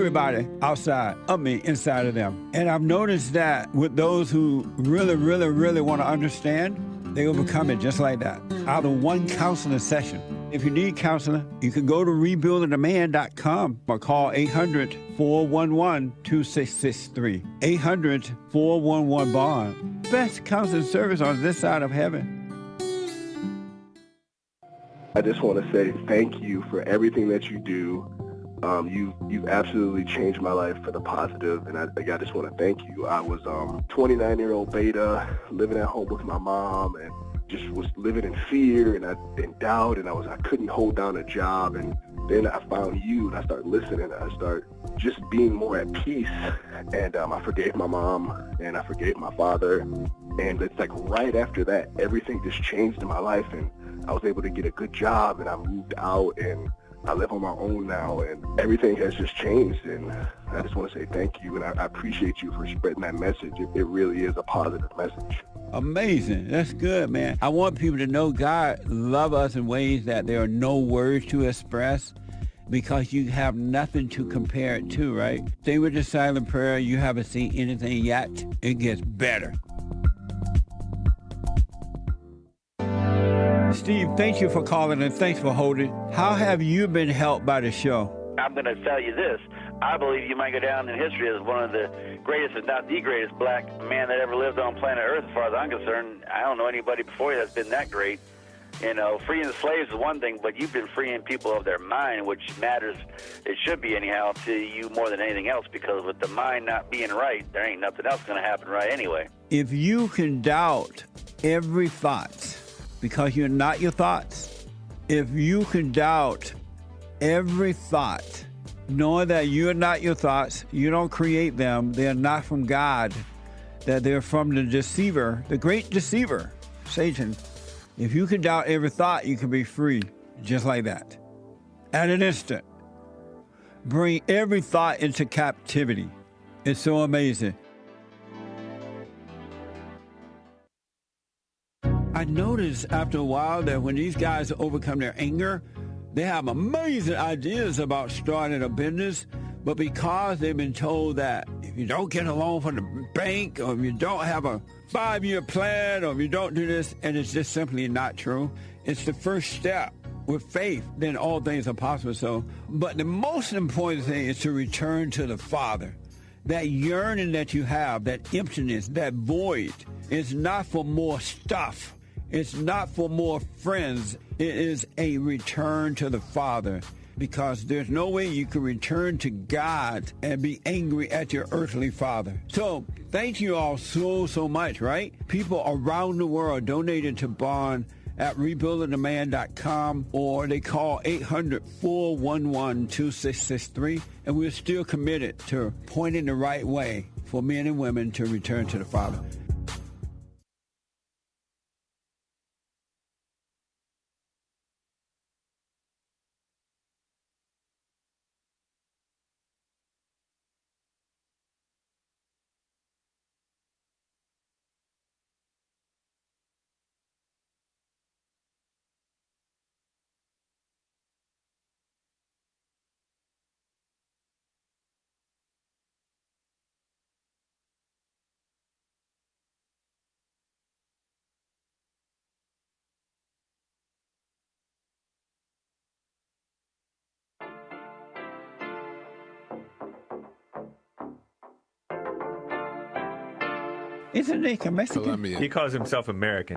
everybody outside of me, inside of them. And I've noticed that with those who really, really, really want to understand, they overcome it just like that, out of one counseling session. If you need counseling, you can go to rebuildingtheman.com or call 800-411-2663. 800-411-BOND. Best counseling service on this side of heaven. I just want to say thank you for everything that you do. You've absolutely changed my life for the positive, and I just want to thank you. I was 29-year-old beta, living at home with my mom, and just was living in fear and in doubt, and I couldn't hold down a job. And then I found you, and I started listening. I started just being more at peace, and I forgave my mom, and I forgave my father. And it's like right after that, everything just changed in my life, and I was able to get a good job, and I moved out, and I live on my own now, and everything has just changed. And I just want to say thank you, and I appreciate you for spreading that message. It really is a positive message. Amazing. That's good, man. I want people to know God loves us in ways that there are no words to express, because you have nothing to compare it to, right? Stay with the silent prayer. You haven't seen anything yet. It gets better. Steve, thank you for calling and thanks for holding. How have you been helped by the show? I'm going to tell you this. I believe you might go down in history as one of the greatest, if not the greatest, black man that ever lived on planet Earth, as far as I'm concerned. I don't know anybody before you that's been that great. You know, freeing the slaves is one thing, but you've been freeing people of their mind, which matters, it should be anyhow, to you more than anything else, because with the mind not being right, there ain't nothing else going to happen right anyway. If you can doubt every thought, because you're not your thoughts, if you can doubt every thought, knowing that you're not your thoughts, you don't create them, they're not from God, that they're from the deceiver, the great deceiver, Satan. If you can doubt every thought, you can be free, just like that. At an instant. Bring every thought into captivity. It's so amazing. I noticed after a while that when these guys overcome their anger, they have amazing ideas about starting a business, but because they've been told that if you don't get a loan from the bank, or if you don't have a 5-year plan, or if you don't do this, and it's just simply not true, it's the first step. With faith, then all things are possible. So, but the most important thing is to return to the Father. That yearning that you have, that emptiness, that void, is not for more stuff. It's not for more friends. It is a return to the Father, because there's no way you can return to God and be angry at your earthly father. So thank you all so much, right? People around the world donated to Bond at rebuildingtheman.com, or they call 800-411-2663, and we're still committed to pointing the right way for men and women to return to the Father. Isn't he Mexican? Colombian. He calls himself American.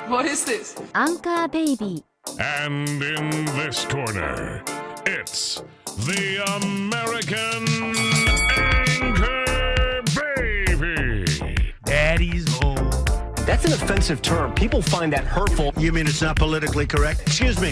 What is this? Anchor Baby. And in this corner, it's the American Anchor Baby. Daddy's home. That's an offensive term. People find that hurtful. You mean it's not politically correct? Excuse me.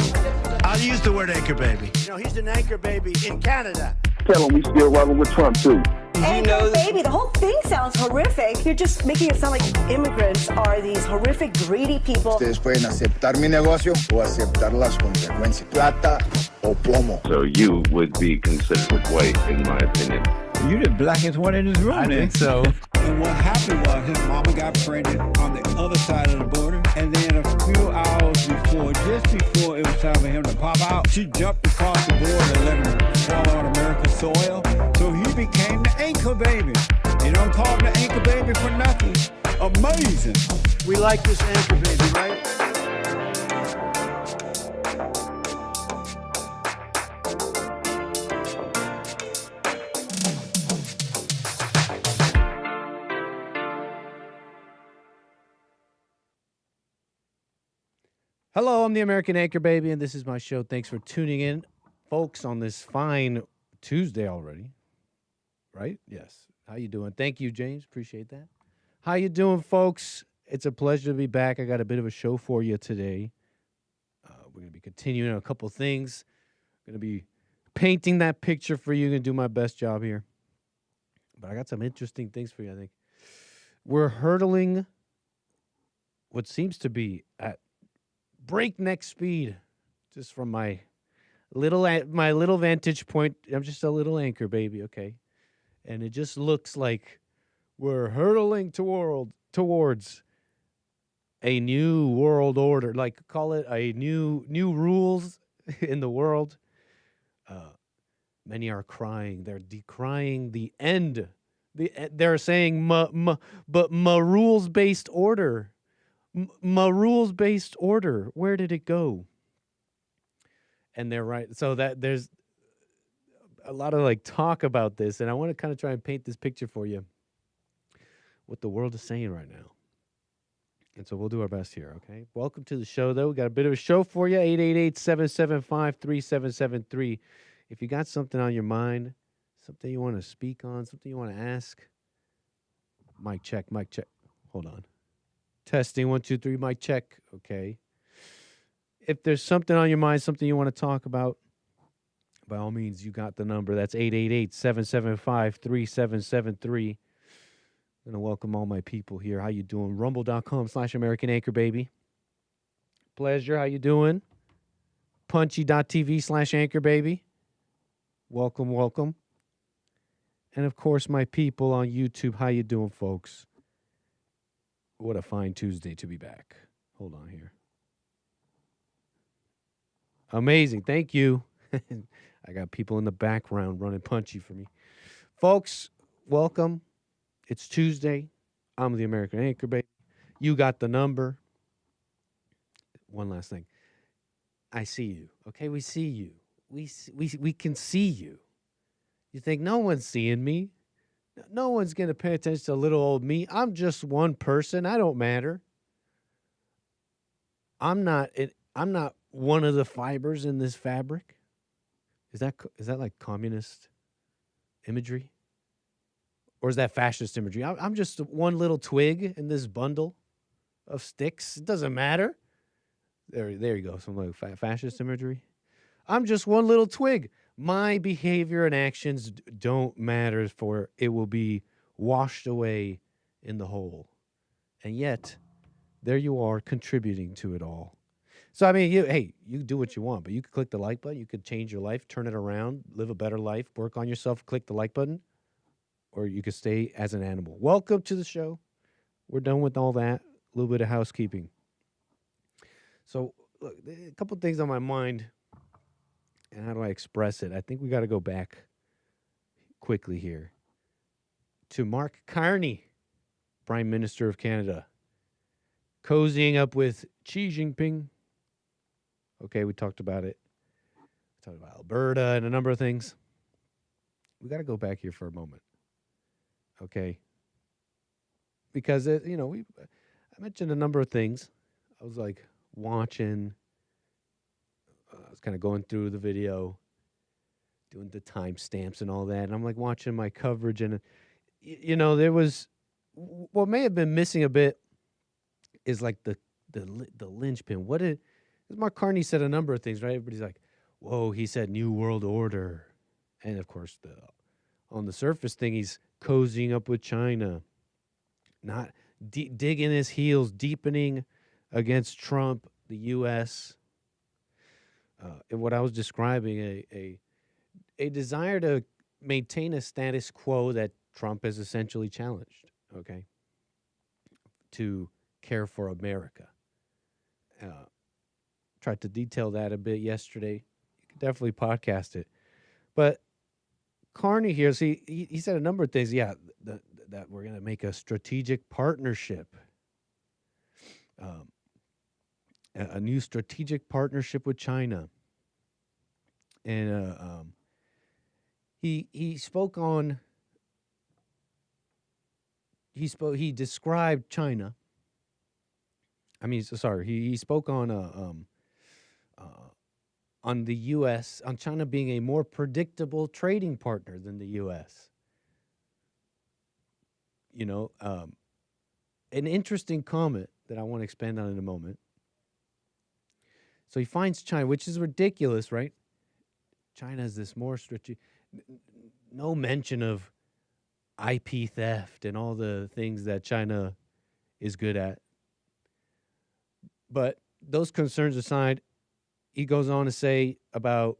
I'll use the word anchor baby. You know, he's an anchor baby in Canada. Tell him we still rolling with Trump, too. Anchor baby, the whole thing sounds horrific. You're just making it sound like immigrants are these horrific, greedy people. Ustedes pueden aceptar mi negocio o aceptar las consecuencias. Plata o plomo. So you would be considered white, in my opinion. You the blackest one in this room, I think so. And what happened was his mama got pregnant on the other side of the border, and then a few hours before, just before it was time for him to pop out, she jumped across the border and let him fall on America. soil. So he became the anchor baby. You don't call him the anchor baby for nothing. Amazing. We like this anchor baby, right? Hello, I'm the American Anchor Baby, and this is my show. Thanks for tuning in, folks, on this fine Tuesday already. Right? Yes. How you doing? Thank you, James. Appreciate that. How you doing, folks? It's a pleasure to be back. I got a bit of a show for you today. We're going to be continuing on a couple things. Going to be painting that picture for you. Going to do my best job here. But I got some interesting things for you, I think. We're hurdling what seems to be at breakneck speed, just from my little vantage point. I'm just a little anchor baby, okay? And it just looks like we're hurtling towards a new world order, like call it a new rules in the world. Many are crying. They're decrying the end. They're saying but rules-based order. My rules-based order, where did it go? And they're right. So that there's a lot of like talk about this, and I want to kind of try and paint this picture for you, what the world is saying right now. And so we'll do our best here, okay? Welcome to the show, though. We got a bit of a show for you, 888-775-3773. If you got something on your mind, something you want to speak on, something you want to ask, mic check. Hold on. Testing, 1, 2, 3, mic check. Okay. If there's something on your mind, something you want to talk about, by all means, you got the number. That's 888-775-3773. I'm going to welcome all my people here. How you doing? Rumble.com/American Anchor Baby. Pleasure. How you doing? Punchy.tv/Anchor Baby. Welcome. And, of course, my people on YouTube. How you doing, folks? What a fine Tuesday to be back. Hold on here. Amazing. Thank you. I got people in the background running punchy for me. Folks, welcome. It's Tuesday. I'm the American Anchor Baby. You got the number. One last thing. I see you. Okay, we see you. We can see you. You think no one's seeing me? No one's going to pay attention to little old me. I'm just one person. I don't matter. I'm not one of the fibers in this fabric. Is that like communist imagery? Or is that fascist imagery? I'm just one little twig in this bundle of sticks. It doesn't matter. There you go. Some like fascist imagery. I'm just one little twig. My behavior and actions don't matter, for it will be washed away in the whole. And yet, there you are contributing to it all. So, I mean, you do what you want, but you could click the like button. You could change your life, turn it around, live a better life, work on yourself, click the like button, or you could stay as an animal. Welcome to the show. We're done with all that. A little bit of housekeeping. So, look, a couple things on my mind. And how do I express it? I think we got to go back quickly here to Mark Carney, Prime Minister of Canada, cozying up with Xi Jinping. Okay, we talked about it. We talked about Alberta and a number of things. We got to go back here for a moment. Okay? Because, I mentioned a number of things. I was like watching... I was kind of going through the video, doing the timestamps and all that, and I'm like watching my coverage, and there was what may have been missing a bit is like the linchpin. Because Mark Carney said a number of things, right? Everybody's like, "Whoa!" He said New World Order, and of course, on the surface thing, he's cozying up with China, not digging his heels, deepening against Trump, the U.S. And what I was describing, a desire to maintain a status quo that Trump has essentially challenged, okay, to care for America. Tried to detail that a bit yesterday. You can definitely podcast it. But Carney here, see, he said a number of things. Yeah, that we're going to make a strategic partnership, a new strategic partnership with China. And he spoke on, he described China. I mean, sorry, he spoke on the U.S., on China being a more predictable trading partner than the U.S. You know, an interesting comment that I want to expand on in a moment. So he finds China, which is ridiculous, right? China is this more strategic, no mention of IP theft and all the things that China is good at. But those concerns aside, he goes on to say about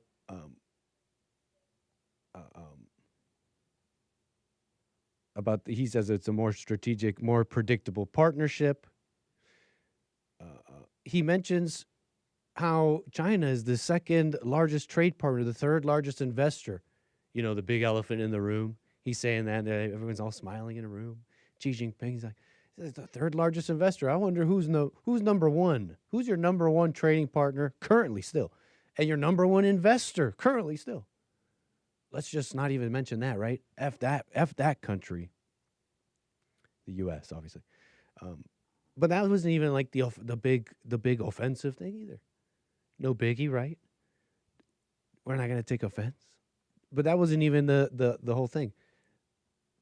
he says it's a more strategic, more predictable partnership. He mentions how China is the second largest trade partner, the third largest investor. You know, the big elephant in the room. He's saying that everyone's all smiling in a room. Xi Jinping's like, this is the third largest investor. I wonder who's number one. Who's your number one trading partner currently still? And your number one investor currently still. Let's just not even mention that, right? F that country. The U.S., obviously. But that wasn't even like the big offensive thing either. No biggie, right? We're not going to take offense. But that wasn't even the whole thing.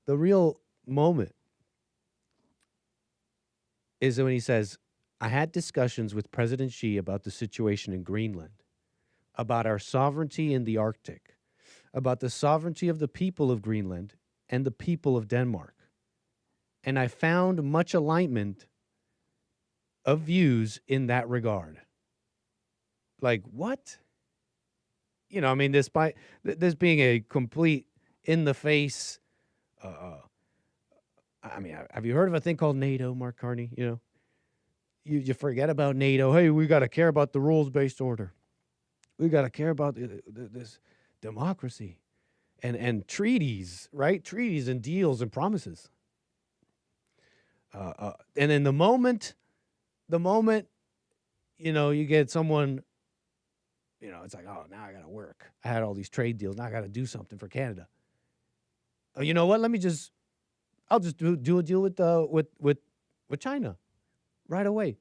The real moment is when he says, I had discussions with President Xi about the situation in Greenland, about our sovereignty in the Arctic, about the sovereignty of the people of Greenland and the people of Denmark. And I found much alignment of views in that regard. Like, what? You know, I mean, despite this being a complete in-the-face, I mean, have you heard of a thing called NATO, Mark Carney? You know, you forget about NATO. Hey, we got to care about the rules-based order. We got to care about this democracy and treaties, right? Treaties and deals and promises. And then the moment, you know, you get someone, you know, it's like, oh, now I got to work. I had all these trade deals. Now I got to do something for Canada. Oh, you know what? I'll just do a deal with China right away.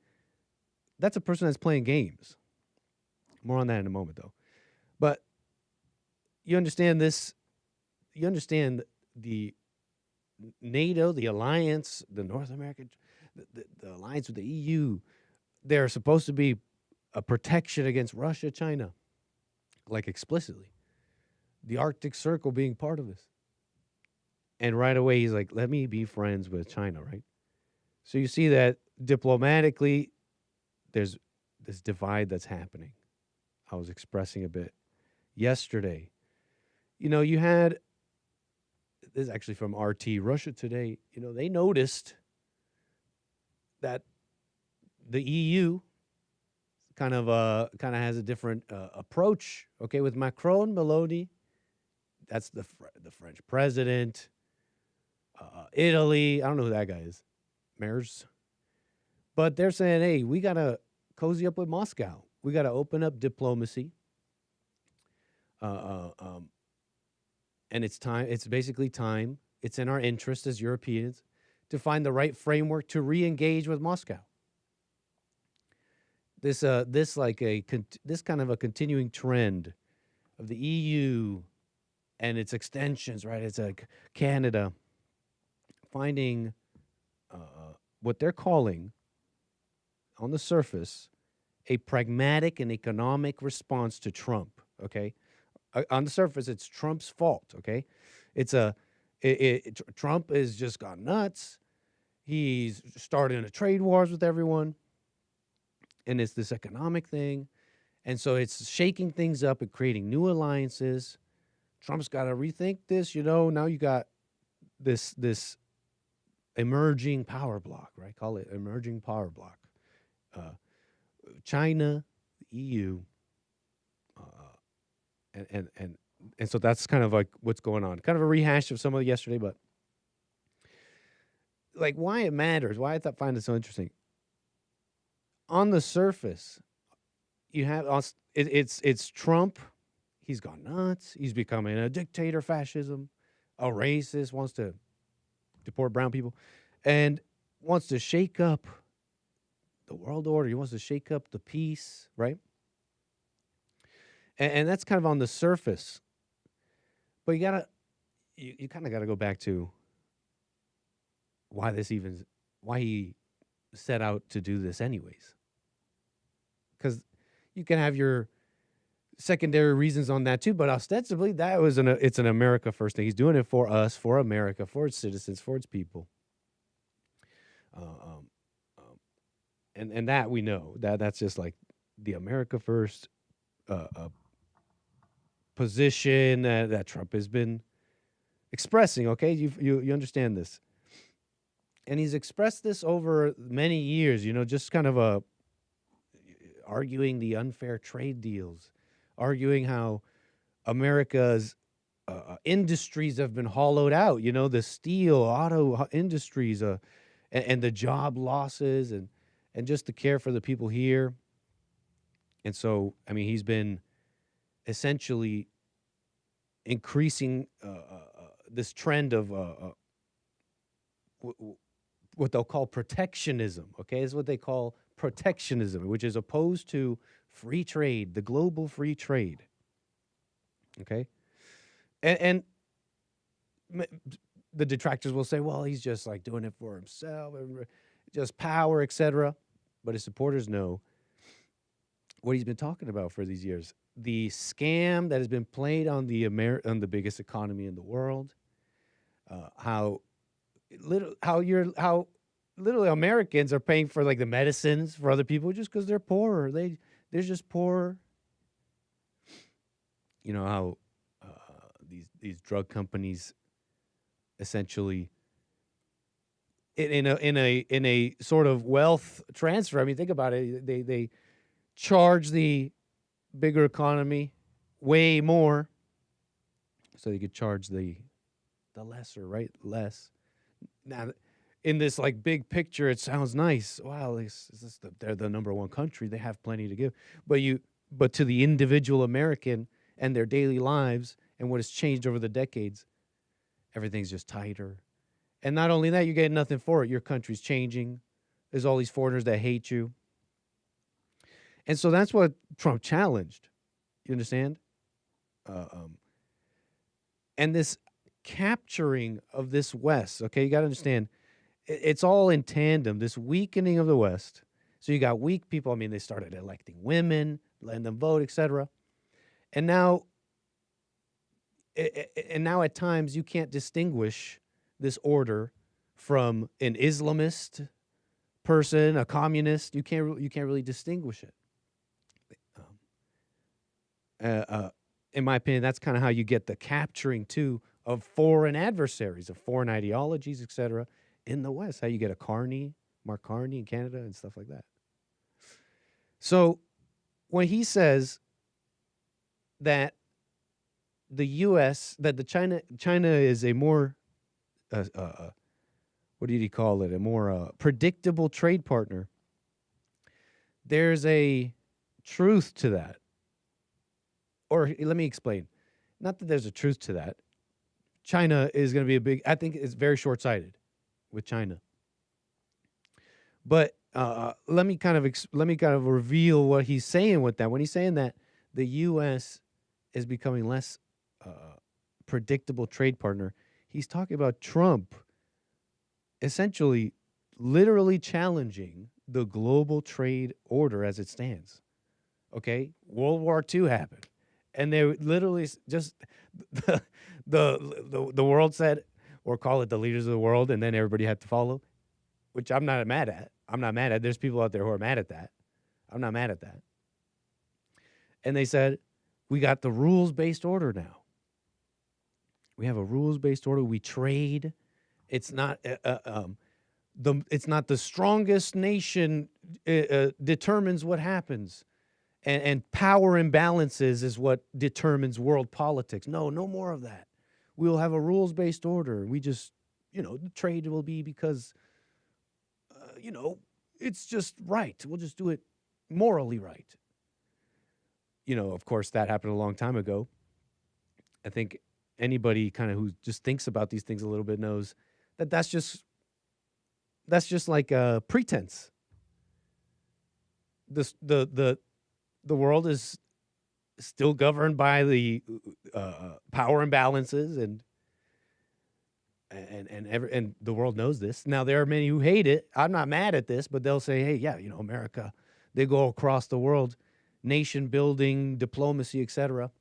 That's a person that's playing games. More on that in a moment, though. But you understand this. You understand the NATO, the alliance, the North American, the alliance with the EU. They're supposed to be a protection against Russia, China, like explicitly. The Arctic Circle being part of this. And right away, he's like, let me be friends with China, right? So you see that diplomatically, there's this divide that's happening. I was expressing a bit yesterday. You know, you had, this is actually from RT, Russia Today, you know, they noticed that the EU kind of has a different approach, okay, with Macron, Meloni, that's the French president, Italy, I don't know who that guy is, Mers. But they're saying, hey, we got to cozy up with Moscow. We got to open up diplomacy. And it's time. It's basically time. It's in our interest as Europeans to find the right framework to re-engage with Moscow. This kind of a continuing trend of the EU and its extensions, right? It's like Canada finding what they're calling, on the surface, a pragmatic and economic response to Trump, okay? On the surface, it's Trump's fault, okay? Trump has just gone nuts. He's starting a trade wars with everyone. And it's this economic thing. And so it's shaking things up and creating new alliances. Trump's got to rethink this, you know. Now you got this emerging power block, right? Call it emerging power block. China, the EU, and And so that's kind of like what's going on. Kind of a rehash of some of yesterday, but like why it matters, why I find it so interesting. On the surface, you have it's Trump. He's gone nuts. He's becoming a dictator, fascism, a racist, wants to deport brown people, and wants to shake up the world order. He wants to shake up the peace, right? And that's kind of on the surface. But you kind of gotta go back to why he set out to do this anyways. Because you can have your secondary reasons on that too, but ostensibly it's an America first thing. He's doing it for us, for America, for its citizens, for its people. And that we know that's just like the America first position that Trump has been expressing. Okay, you understand this, and he's expressed this over many years. Just kind of arguing the unfair trade deals, arguing how America's industries have been hollowed out. The steel, auto industries, and the job losses, and just the care for the people here. And so, I mean, he's been essentially increasing this trend of what they'll call protectionism. Okay, is what they call protectionism, which is opposed to free trade, the global free trade. Okay, and the detractors will say, well, he's just like doing it for himself, just power, etc. But his supporters know what he's been talking about for these years. The scam that has been played on the biggest economy in the world, how literally Americans are paying for like the medicines for other people just because they're poorer. They're just poorer. How these drug companies essentially in a sort of wealth transfer. I mean, think about it. They charge the bigger economy way more, so you could charge the lesser, right? Less. Now, in this like big picture, it sounds nice. Wow, they're the number one country. They have plenty to give. But to the individual American and their daily lives and what has changed over the decades, everything's just tighter. And not only that, you're getting nothing for it. Your country's changing. There's all these foreigners that hate you. And so that's what Trump challenged. You understand? And this capturing of this West, okay, you got to understand, it's all in tandem, this weakening of the West. So you got weak people. I mean, they started electing women, letting them vote, etc. And now at times you can't distinguish this order from an Islamist person, a communist. You can't really distinguish it. In my opinion, that's kind of how you get the capturing too of foreign adversaries, of foreign ideologies, etc. in the West. How you get Mark Carney in Canada and stuff like that. So when he says that the U.S. that China is a more what did he call it? A more predictable trade partner. There's a truth to that. Or let me explain. Not that there's a truth to that. China is going to be I think it's very short-sighted with China. But let me kind of reveal what he's saying with that. When he's saying that the U.S. is becoming less predictable trade partner, he's talking about Trump essentially literally challenging the global trade order as it stands. Okay? World War II happened. And they literally just the world said, or call it the leaders of the world, and then everybody had to follow, which I'm not mad at. There's people out there who are mad at that. I'm not mad at that. And they said, we got the rules-based order now. We have a rules-based order. We trade. It's not it's not the strongest nation determines what happens. And power imbalances is what determines world politics. No more of that. We'll have a rules-based order. We just, the trade will be because, it's just right. We'll just do it morally right. Of course, that happened a long time ago. I think anybody kind of who just thinks about these things a little bit knows that that's just like a pretense. The world is still governed by the power imbalances, and the world knows this. Now, there are many who hate it. I'm not mad at this, but they'll say, hey, yeah, America, they go across the world, nation building, diplomacy, etc.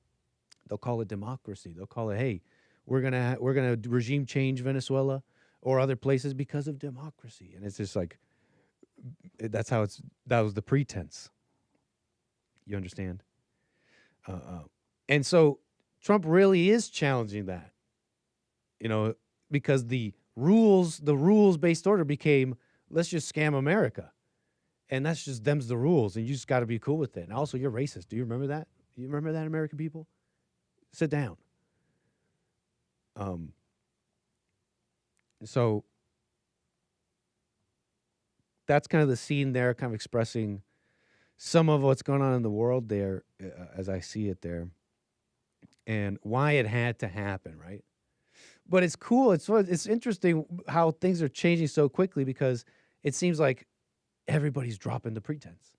They'll call it democracy. They'll call it, hey, we're gonna regime change Venezuela or other places because of democracy. And it's just like, that was the pretense. You understand? And so Trump really is challenging that, because the rules-based order became, let's just scam America. And that's just, them's the rules, and you just got to be cool with it. And also, you're racist. Do you remember that? You remember that, American people? Sit down. So that's kind of the scene there, kind of expressing some of what's going on in the world there, as I see it there, and why it had to happen, right? But it's cool. It's interesting how things are changing so quickly, because it seems like everybody's dropping the pretense.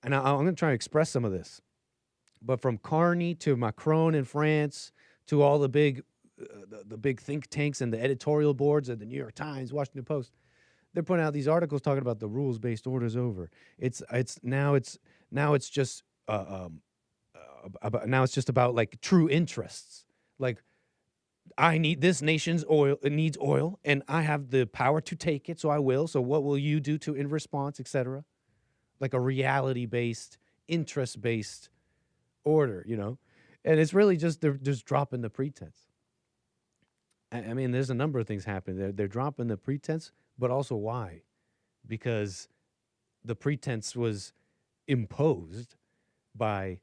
And I'm going to try to express some of this. But from Carney to Macron in France to all the big think tanks and the editorial boards of the New York Times, Washington Post, they're putting out these articles talking about the rules-based order's over. Now it's just about like true interests. Like, this nation's oil, it needs oil, and I have the power to take it, so I will. So what will you do in response, etc.? Like a reality-based, interest-based order, And it's really just, they're just dropping the pretense. I mean, there's a number of things happening. They're dropping the pretense, but also why? Because the pretense was imposed by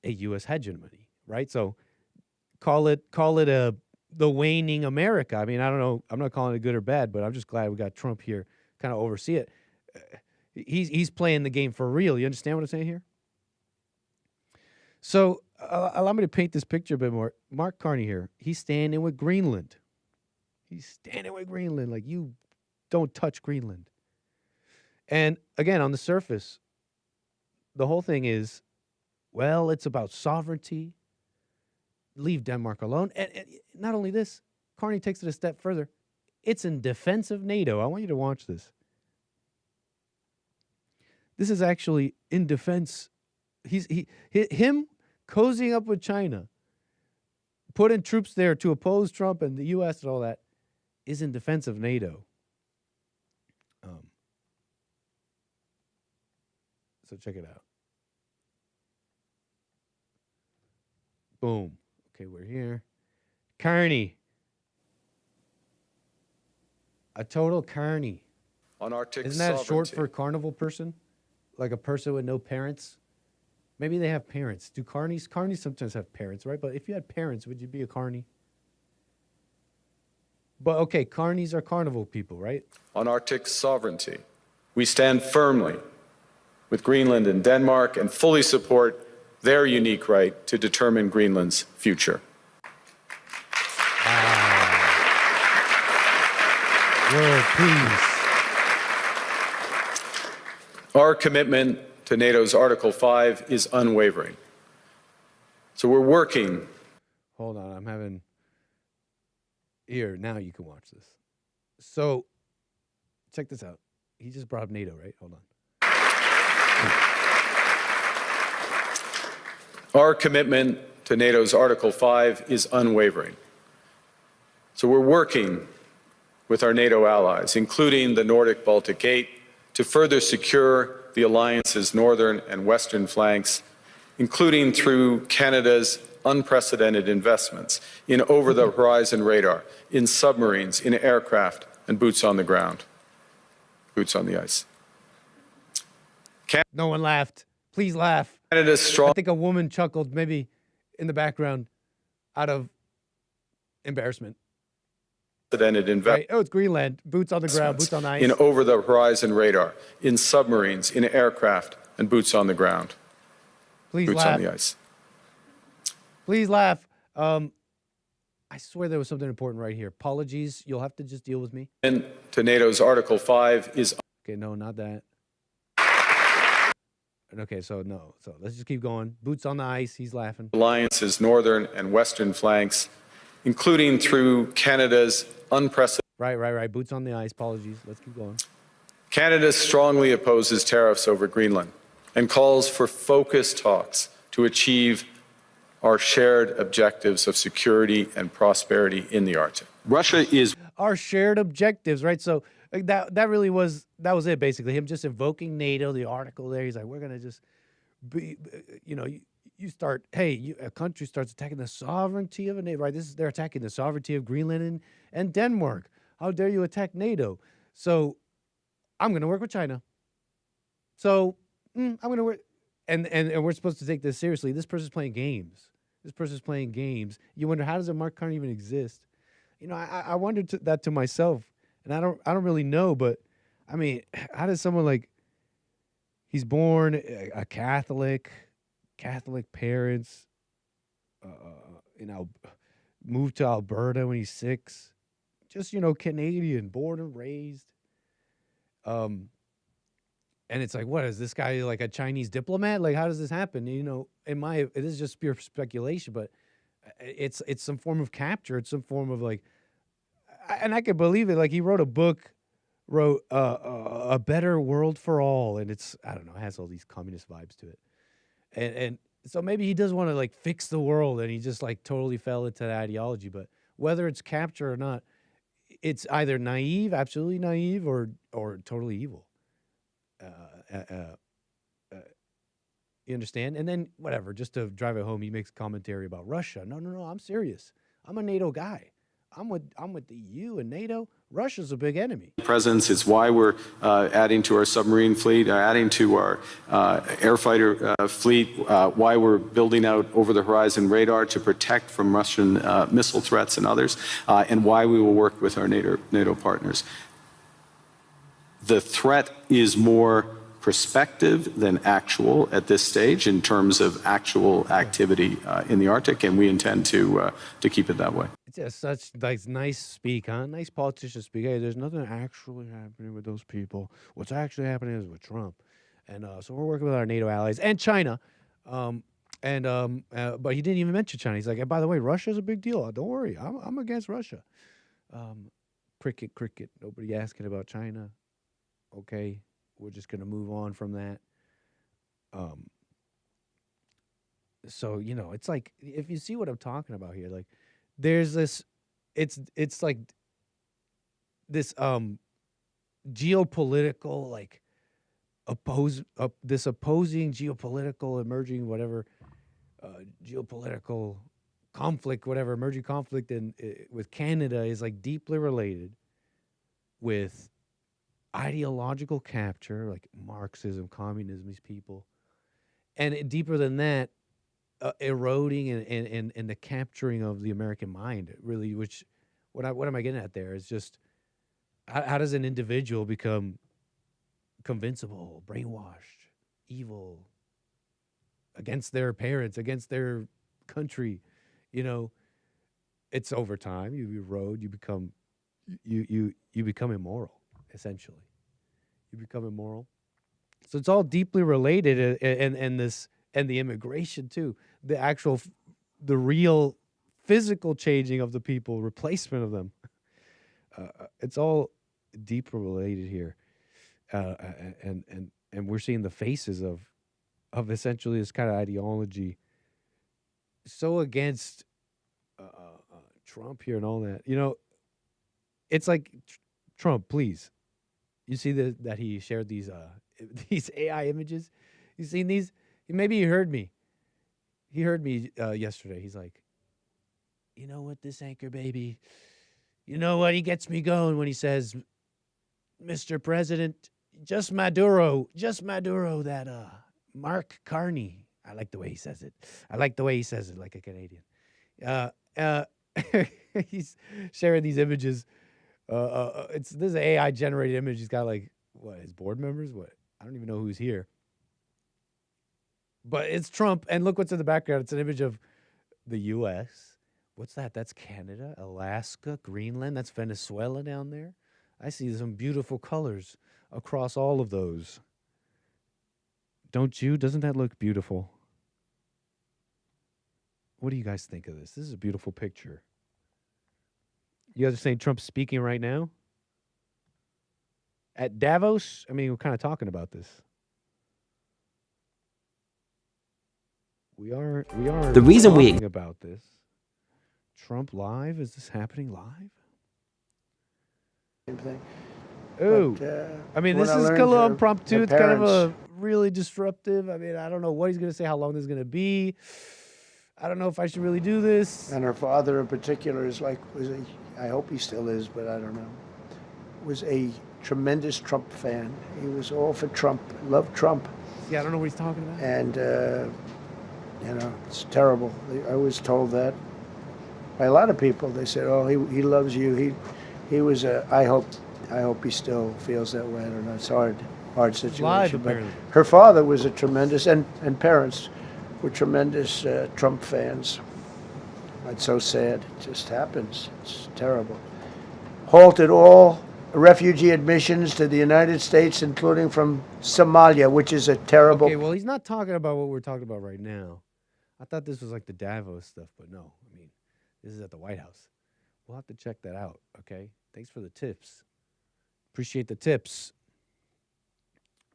a U.S. hegemony, right? So call it the waning America. I mean, I don't know. I'm not calling it good or bad, but I'm just glad we got Trump here, kind of oversee it. He's playing the game for real. You understand what I'm saying here? So allow me to paint this picture a bit more. Mark Carney here. He's standing with Greenland. Like, you don't touch Greenland. And again, on the surface, the whole thing is, well, it's about sovereignty. Leave Denmark alone. And not only this, Carney takes it a step further. It's in defense of NATO. I want you to watch this. This is actually in defense. Him cozying up with China, putting troops there to oppose Trump and the U.S. and all that, is in defense of NATO. So check it out. Boom. Okay, we're here. Carney. A total carny. On Arctic Isn't that sovereignty. short for carnival person? Like a person with no parents? Maybe they have parents. Do carnies sometimes have parents, right? But if you had parents, would you be a carny? But okay, carnies are carnival people, right? On Arctic sovereignty, we stand firmly with Greenland and Denmark and fully support their unique right to determine Greenland's future. World peace. Our commitment to NATO's Article 5 is unwavering. So we're working. Hold on, I'm having... Here, now you can watch this. So, check this out. He just brought up NATO, right? Hold on. Our commitment to NATO's Article 5 is unwavering. So we're working with our NATO allies, including the Nordic-Baltic 8, to further secure the alliance's northern and western flanks, including through Canada's unprecedented investments in over-the-horizon radar, in submarines, in aircraft, and boots on the ground, boots on the ice. No one laughed. Please laugh. Canada's strong. I think a woman chuckled maybe in the background out of embarrassment. Right? Oh, it's Greenland. Boots on the ground, boots on ice. In over-the-horizon radar, in submarines, in aircraft, and boots on the ground. Please boots laugh. on the ice. Please laugh. I swear there was something important right here. Apologies. You'll have to just deal with me. And to NATO's Article 5 is... Okay, no, not that. Okay, so no. So let's just keep going. Boots on the ice. He's laughing. Alliance's northern and western flanks, including through Canada's unprecedented... Right. Boots on the ice. Apologies. Let's keep going. Canada strongly opposes tariffs over Greenland and calls for focused talks to achieve our shared objectives of security and prosperity in the Arctic. Russia is... Our shared objectives, right? So that really was, that was it, basically. Him just invoking NATO, the article there. He's like, we're going to just be, you start, a country starts attacking the sovereignty of a NATO, right? They're attacking the sovereignty of Greenland and Denmark. How dare you attack NATO? So I'm going to work with China. So I'm going to work, and we're supposed to take this seriously. This person's playing games. You wonder, how does a Mark Carney even exist? I wondered that to myself, and I don't really know, but I mean, how does someone like, he's born a Catholic parents, moved to Alberta when he's 6, just, Canadian, born and raised. And it's like, what is this guy, like a Chinese diplomat? Like, how does this happen? It is just pure speculation, but it's some form of capture. It's some form of like, and I could believe it. Like, he wrote A Better World for All, and it's, I don't know, it has all these communist vibes to it. And so maybe he does want to like fix the world, and he just like totally fell into that ideology. But whether it's capture or not, it's either naive, absolutely naive, or totally evil. You understand? And then whatever, just to drive it home, he makes commentary about Russia. No, I'm serious. I'm a NATO guy. I'm with the EU and NATO. Russia's a big enemy. Presence. It's why we're adding to our submarine fleet, adding to our air fighter fleet, why we're building out over-the-horizon radar to protect from Russian missile threats and others, and why we will work with our NATO partners. The threat is more prospective than actual at this stage in terms of actual activity in the Arctic, and we intend to keep it that way. It's just such like nice speak, huh? Nice politician speak. Hey, there's nothing actually happening with those people. What's actually happening is with Trump, and so we're working with our NATO allies and China, but he didn't even mention China. He's like, and by the way, Russia's a big deal. Don't worry, I'm against Russia. Cricket. Nobody asking about China. Okay. We're just going to move on from that. So, it's like, if you see what I'm talking about here, like there's this, it's like this geopolitical, like this opposing geopolitical emerging, whatever, geopolitical conflict, whatever, emerging conflict with Canada is like deeply related with ideological capture, like Marxism, communism, these people, and deeper than that, eroding and the capturing of the American mind, really. Which, what am I getting at there? Is just how does an individual become convincible, brainwashed, evil, against their parents, against their country? It's over time. You erode. You become immoral. Essentially, you become immoral. So it's all deeply related, and the immigration too, the real physical changing of the people, replacement of them. It's all deeply related here, and we're seeing the faces of essentially this kind of ideology. So against Trump here and all that, it's like Trump, please. You see that he shared these AI images? You seen these? Maybe he heard me. He heard me yesterday. He's like, you know what, this anchor baby, you know what? He gets me going when he says, Mr. President, just Maduro, that Mark Carney. I like the way he says it. I like the way he says it like a Canadian. He's sharing these images. This is an AI generated image. He's got like what, his board members? What? I don't even know who's here. But it's Trump, and look what's in the background. It's an image of the U.S. What's that? That's Canada, Alaska, Greenland. That's Venezuela down there. I see some beautiful colors across all of those. Don't you? Doesn't that look beautiful? What do you guys think of this? This is a beautiful picture. You guys are saying Trump's speaking right now? At Davos? I mean, we're kind of talking about this. We are the reason talking about this. Trump live? Is this happening live? Same thing. Ooh. I mean, this is a little impromptu. It's kind of a really disruptive. I mean, I don't know what he's going to say, how long this is going to be. I don't know if I should really do this. And her father in particular I hope he still is, but I don't know, was a tremendous Trump fan. He was all for Trump, loved Trump. Yeah, I don't know what he's talking about. And, it's terrible. I was told that by a lot of people. They said, oh, he loves you. He was I hope he still feels that way. I don't know. It's hard situation. Live, but apparently. her father was a tremendous, and parents were tremendous Trump fans. It's so sad. It just happens. It's terrible. Halted all refugee admissions to the United States, including from Somalia, which is a terrible... Okay, well, he's not talking about what we're talking about right now. I thought this was like the Davos stuff, but no. I mean, this is at the White House. We'll have to check that out, okay? Thanks for the tips. Appreciate the tips.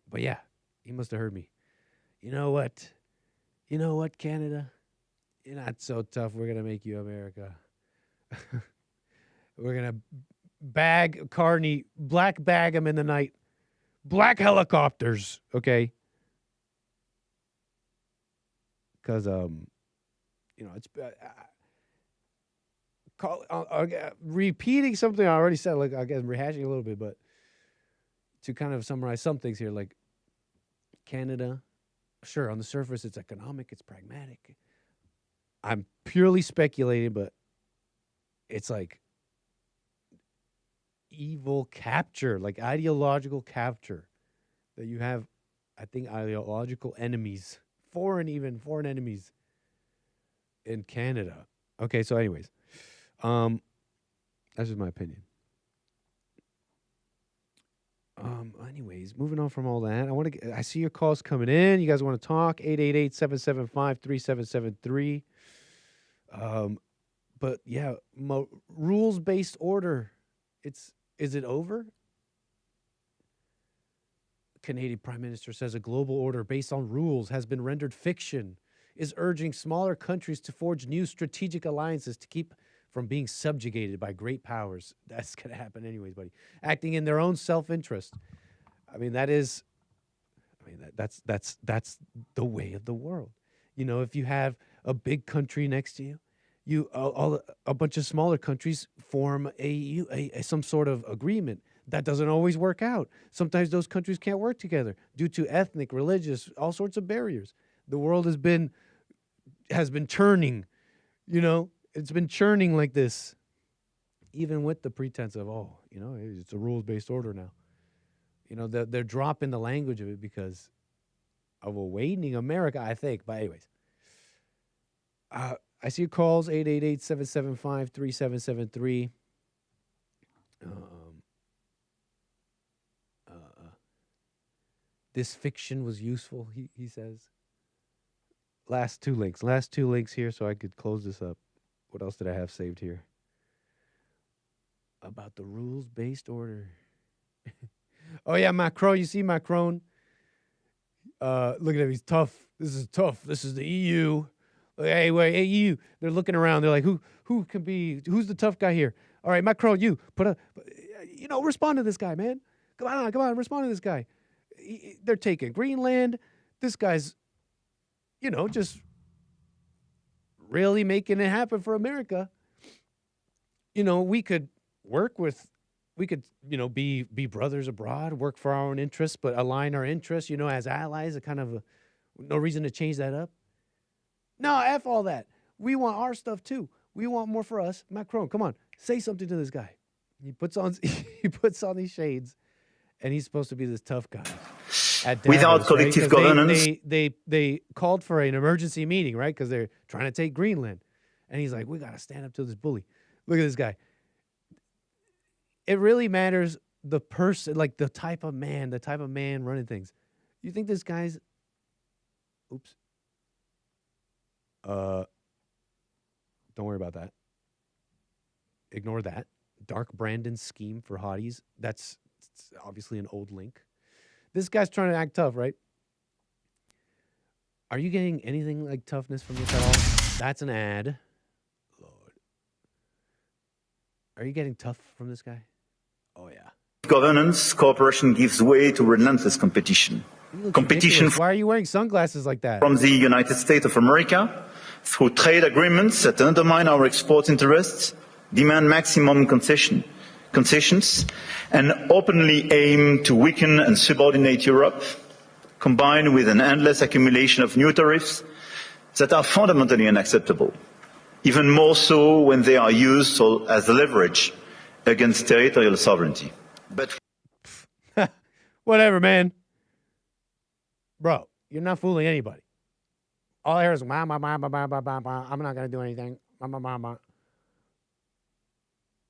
But yeah, he must have heard me. You know what? You know what, Canada? You're not so tough. We're going to make you America. We're going to bag Carney, black bag him in the night. Black helicopters, okay? Because, it's... repeating something I already said, like I guess rehashing a little bit, but to kind of summarize some things here, like Canada, sure, on the surface it's economic, it's pragmatic. I'm purely speculating, but it's like evil capture, like ideological capture, that you have, I think, ideological enemies, foreign enemies in Canada. Okay, so anyways. That's just my opinion. Anyways, moving on from all that, I see your calls coming in. You guys want to talk? 888-775-3773. But yeah, rules-based order. Is it over? Canadian Prime Minister says a global order based on rules has been rendered fiction, is urging smaller countries to forge new strategic alliances to keep from being subjugated by great powers. That's going to happen anyways, buddy. Acting in their own self-interest. I mean, that's the way of the world. You know, if you have a big country next to you, a bunch of smaller countries form some sort of agreement. That doesn't always work out. Sometimes those countries can't work together due to ethnic, religious, all sorts of barriers. The world has been churning, It's been churning like this, even with the pretense of, it's a rules-based order now. They're dropping the language of it because of awaiting America, I think. But anyways, I see your calls, 888-775-3773. This fiction was useful, he says. Last two links here so I could close this up. What else did I have saved here? About the rules-based order. Oh, yeah, Macron. You see Macron? Look at him. He's tough. This is tough. This is the EU. Hey, EU. They're looking around. They're like, who's the tough guy here? All right, Macron, you. Respond to this guy, man. Come on, respond to this guy. They're taking Greenland. This guy's, just really making it happen for America. We could be brothers abroad, work for our own interests, but align our interests, as allies, a kind of No reason to change that up. No, F all that. We want our stuff too. We want more for us. Macron, come on, say something to this guy. He puts on these shades, and he's supposed to be this tough guy. At Davos, without collective governance, they called for an emergency meeting, right? Because they're trying to take Greenland, and he's like, "We got to stand up to this bully." Look at this guy. It really matters the person, like the type of man running things. You think this guy's? Oops. Don't worry about that. Ignore that. Dark Brandon's scheme for hotties. That's obviously an old link. This guy's trying to act tough, right? Are you getting anything like toughness from this at all? That's an ad. Lord. Are you getting tough from this guy? Oh, yeah. Governance, cooperation gives way to relentless competition. Competition. Why are you wearing sunglasses like that? From the United States of America, through trade agreements that undermine our export interests, demand maximum concessions, and openly aim to weaken and subordinate Europe, combined with an endless accumulation of new tariffs that are fundamentally unacceptable, even more so when they are used as leverage against territorial sovereignty. But whatever, man. Bro, you're not fooling anybody. All I hear is, I'm not going to do anything.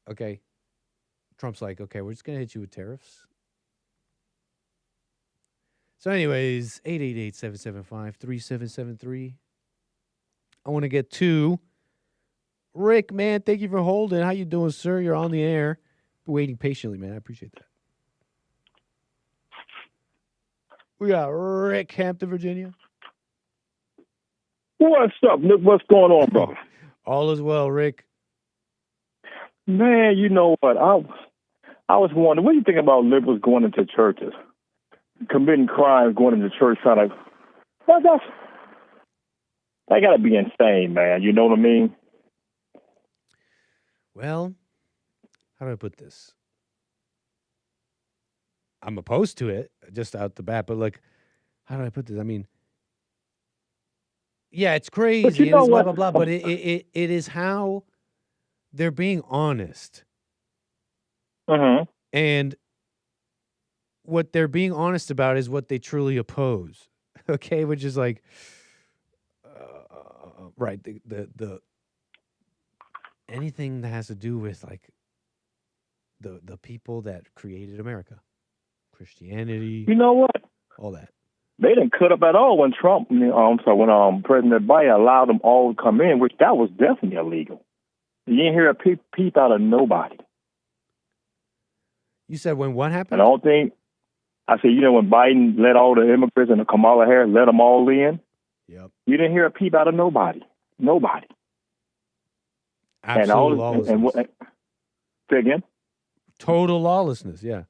Okay. Trump's like, okay, we're just going to hit you with tariffs. So anyways, 888-775-3773. I want to get to Rick, man. Thank you for holding. How you doing, sir? You're on the air. Waiting patiently, man. I appreciate that. We got Rick, Hampton, Virginia. What's up, Nick? What's going on, brother? All is well, Rick. Man, you know what? I was wondering, what do you think about liberals going into churches, committing crimes, going into church, trying to... They got to be insane, man. You know what I mean? Well, how do I put this? I'm opposed to it, just out the bat, but like, how do I put this? I mean, yeah, it's crazy, and it's blah, blah, blah, but it is how they're being honest. And what they're being honest about is what they truly oppose, okay? Which is like, right, the anything that has to do with like the people that created America. Christianity. You know what? All that. They didn't cut up at all when Trump, when President Biden allowed them all to come in, which that was definitely illegal. You didn't hear a peep out of nobody. You said when what happened? And I don't think, I said, when Biden let all the immigrants and Kamala Harris let them all in, yep. You didn't hear a peep out of nobody. Nobody. Absolute lawlessness. Say again? Total lawlessness, yeah.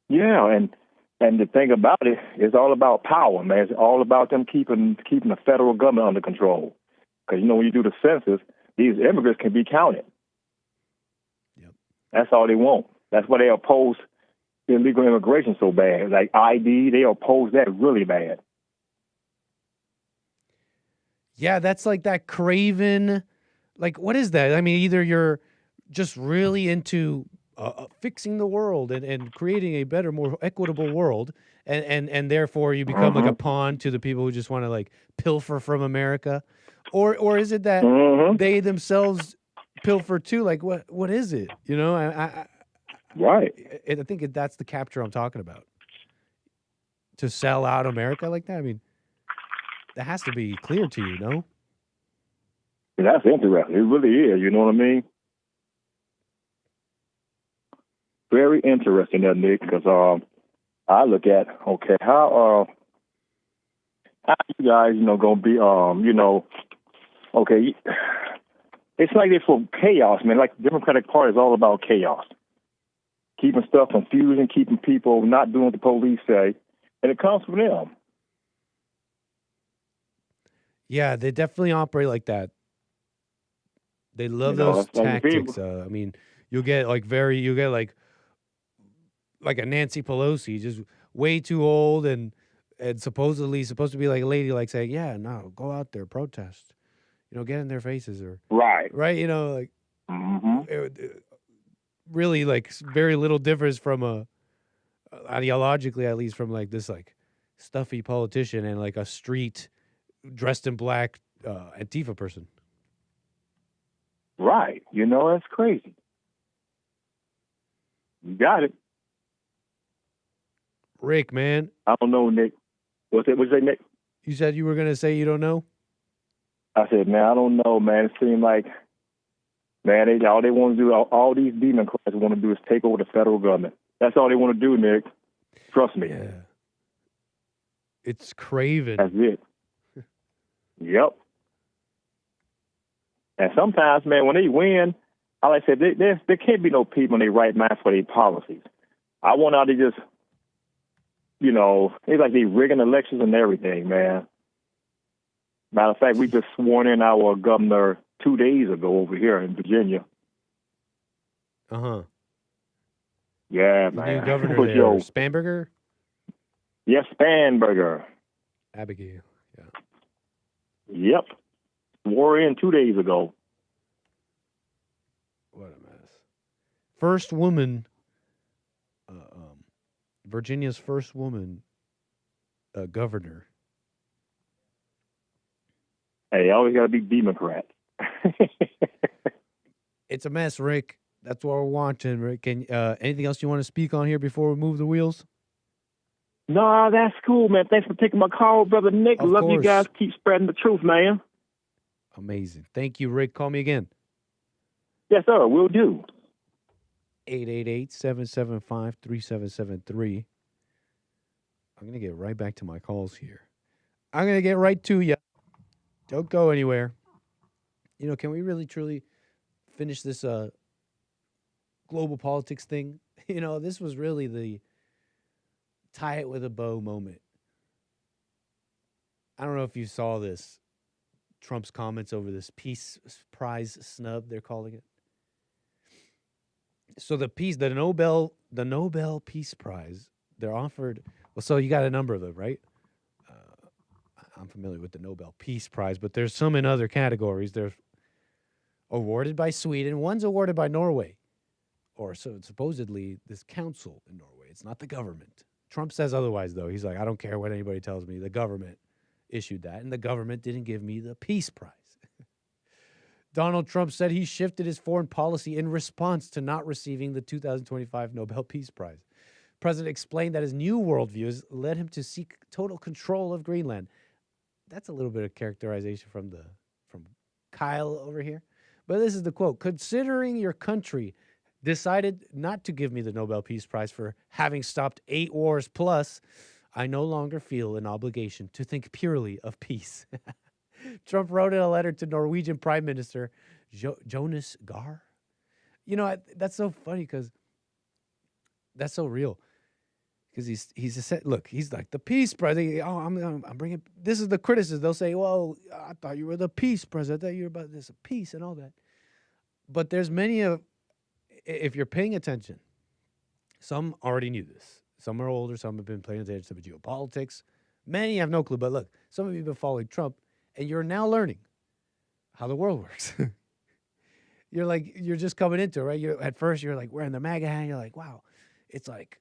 Yeah, and the thing about it is all about power, man. It's all about them keeping the federal government under control. Because, when you do the census, these immigrants can be counted. Yep. That's all they want. That's why they oppose illegal immigration so bad. Like ID, they oppose that really bad. Yeah, that's like that craven, like, what is that? I mean, either you're just really into fixing the world and creating a better, more equitable world, and therefore you become like a pawn to the people who just want to like pilfer from America, or is it that they themselves pilfer too? Like, what is it? Right. I think that's the capture I'm talking about. To sell out America like that, I mean, that has to be clear to you, no? That's interesting. It really is. You know what I mean? Very interesting, that Nick, because I look at how you guys gonna be okay. It's like they're for chaos, man. Like the Democratic Party is all about chaos, keeping stuff confusing, keeping people not doing what the police say, and it comes from them. Yeah, they definitely operate like that. They love those tactics. I mean, you'll get like a Nancy Pelosi, just way too old and and supposedly supposed to be like a lady, like saying, "Yeah, no, go out there, protest, get in their faces," or right, like really like very little difference from ideologically, at least, from like this like stuffy politician and like a street dressed in black Antifa person. Right. That's crazy. You got it. Rick, man. I don't know, Nick. What's you say, Nick? You said you were going to say you don't know? I said, man, I don't know, man. It seemed like, man, all they want to do, all these Democrats want to do is take over the federal government. That's all they want to do, Nick. Trust me. Yeah. It's craven. That's it. Yep. And sometimes, man, when they win, like I said, there can't be no people in their right mind for their policies. I want out to just, it's like they rigging elections and everything, man. Matter of fact, we just sworn in our governor 2 days ago over here in Virginia. Uh-huh. Yeah, the man. New governor there, Spanberger? Yes, Spanberger. Abigail, yeah. Yep. Swore in 2 days ago. What a mess. First woman, Virginia's first woman governor. Hey, always got to be Democrat. It's a mess, Rick. That's what we're watching, Rick. Can anything else you want to speak on here before we move the wheels? No, that's cool, man. Thanks for taking my call, Brother Nick. Of Love course. you guys. Keep spreading the truth, man. Amazing. Thank you, Rick. Call me again. Yes, sir. Will do. 888-775-3773. I'm going to get right back to my calls here. I'm going to get right to you. Don't go anywhere. Can we really, truly finish this global politics thing? This was really the tie it with a bow moment. I don't know if you saw this. Trump's comments over this Peace Prize snub, they're calling it. So the Nobel Peace Prize, they're offered. Well, so you got a number of them, right? I'm familiar with the Nobel Peace Prize, but there's some in other categories. They're awarded by Sweden. One's awarded by Norway, or so supposedly this council in Norway. It's not the government. Trump says otherwise, though. He's like, I don't care what anybody tells me. The government issued that, and the government didn't give me the Peace Prize. Donald Trump said he shifted his foreign policy in response to not receiving the 2025 Nobel Peace Prize. The president explained that his new worldviews led him to seek total control of Greenland. That's a little bit of characterization from Kyle over here. But this is the quote. Considering your country decided not to give me the Nobel Peace Prize for having stopped 8 wars plus, I no longer feel an obligation to think purely of peace. Trump wrote in a letter to Norwegian Prime Minister Jonas Gahr. That's so funny because that's so real. Because he's like the peace president. Oh, I'm bringing. This is the criticism. They'll say, "Well, I thought you were the peace president. I thought you were about this peace and all that." But there's many of, if you're paying attention, some already knew this. Some are older. Some have been paying attention to geopolitics. Many have no clue. But look, some of you have been following Trump, and you're now learning how the world works. You're just coming into it, right? At first you're like wearing the MAGA hat. And you're like, wow, it's like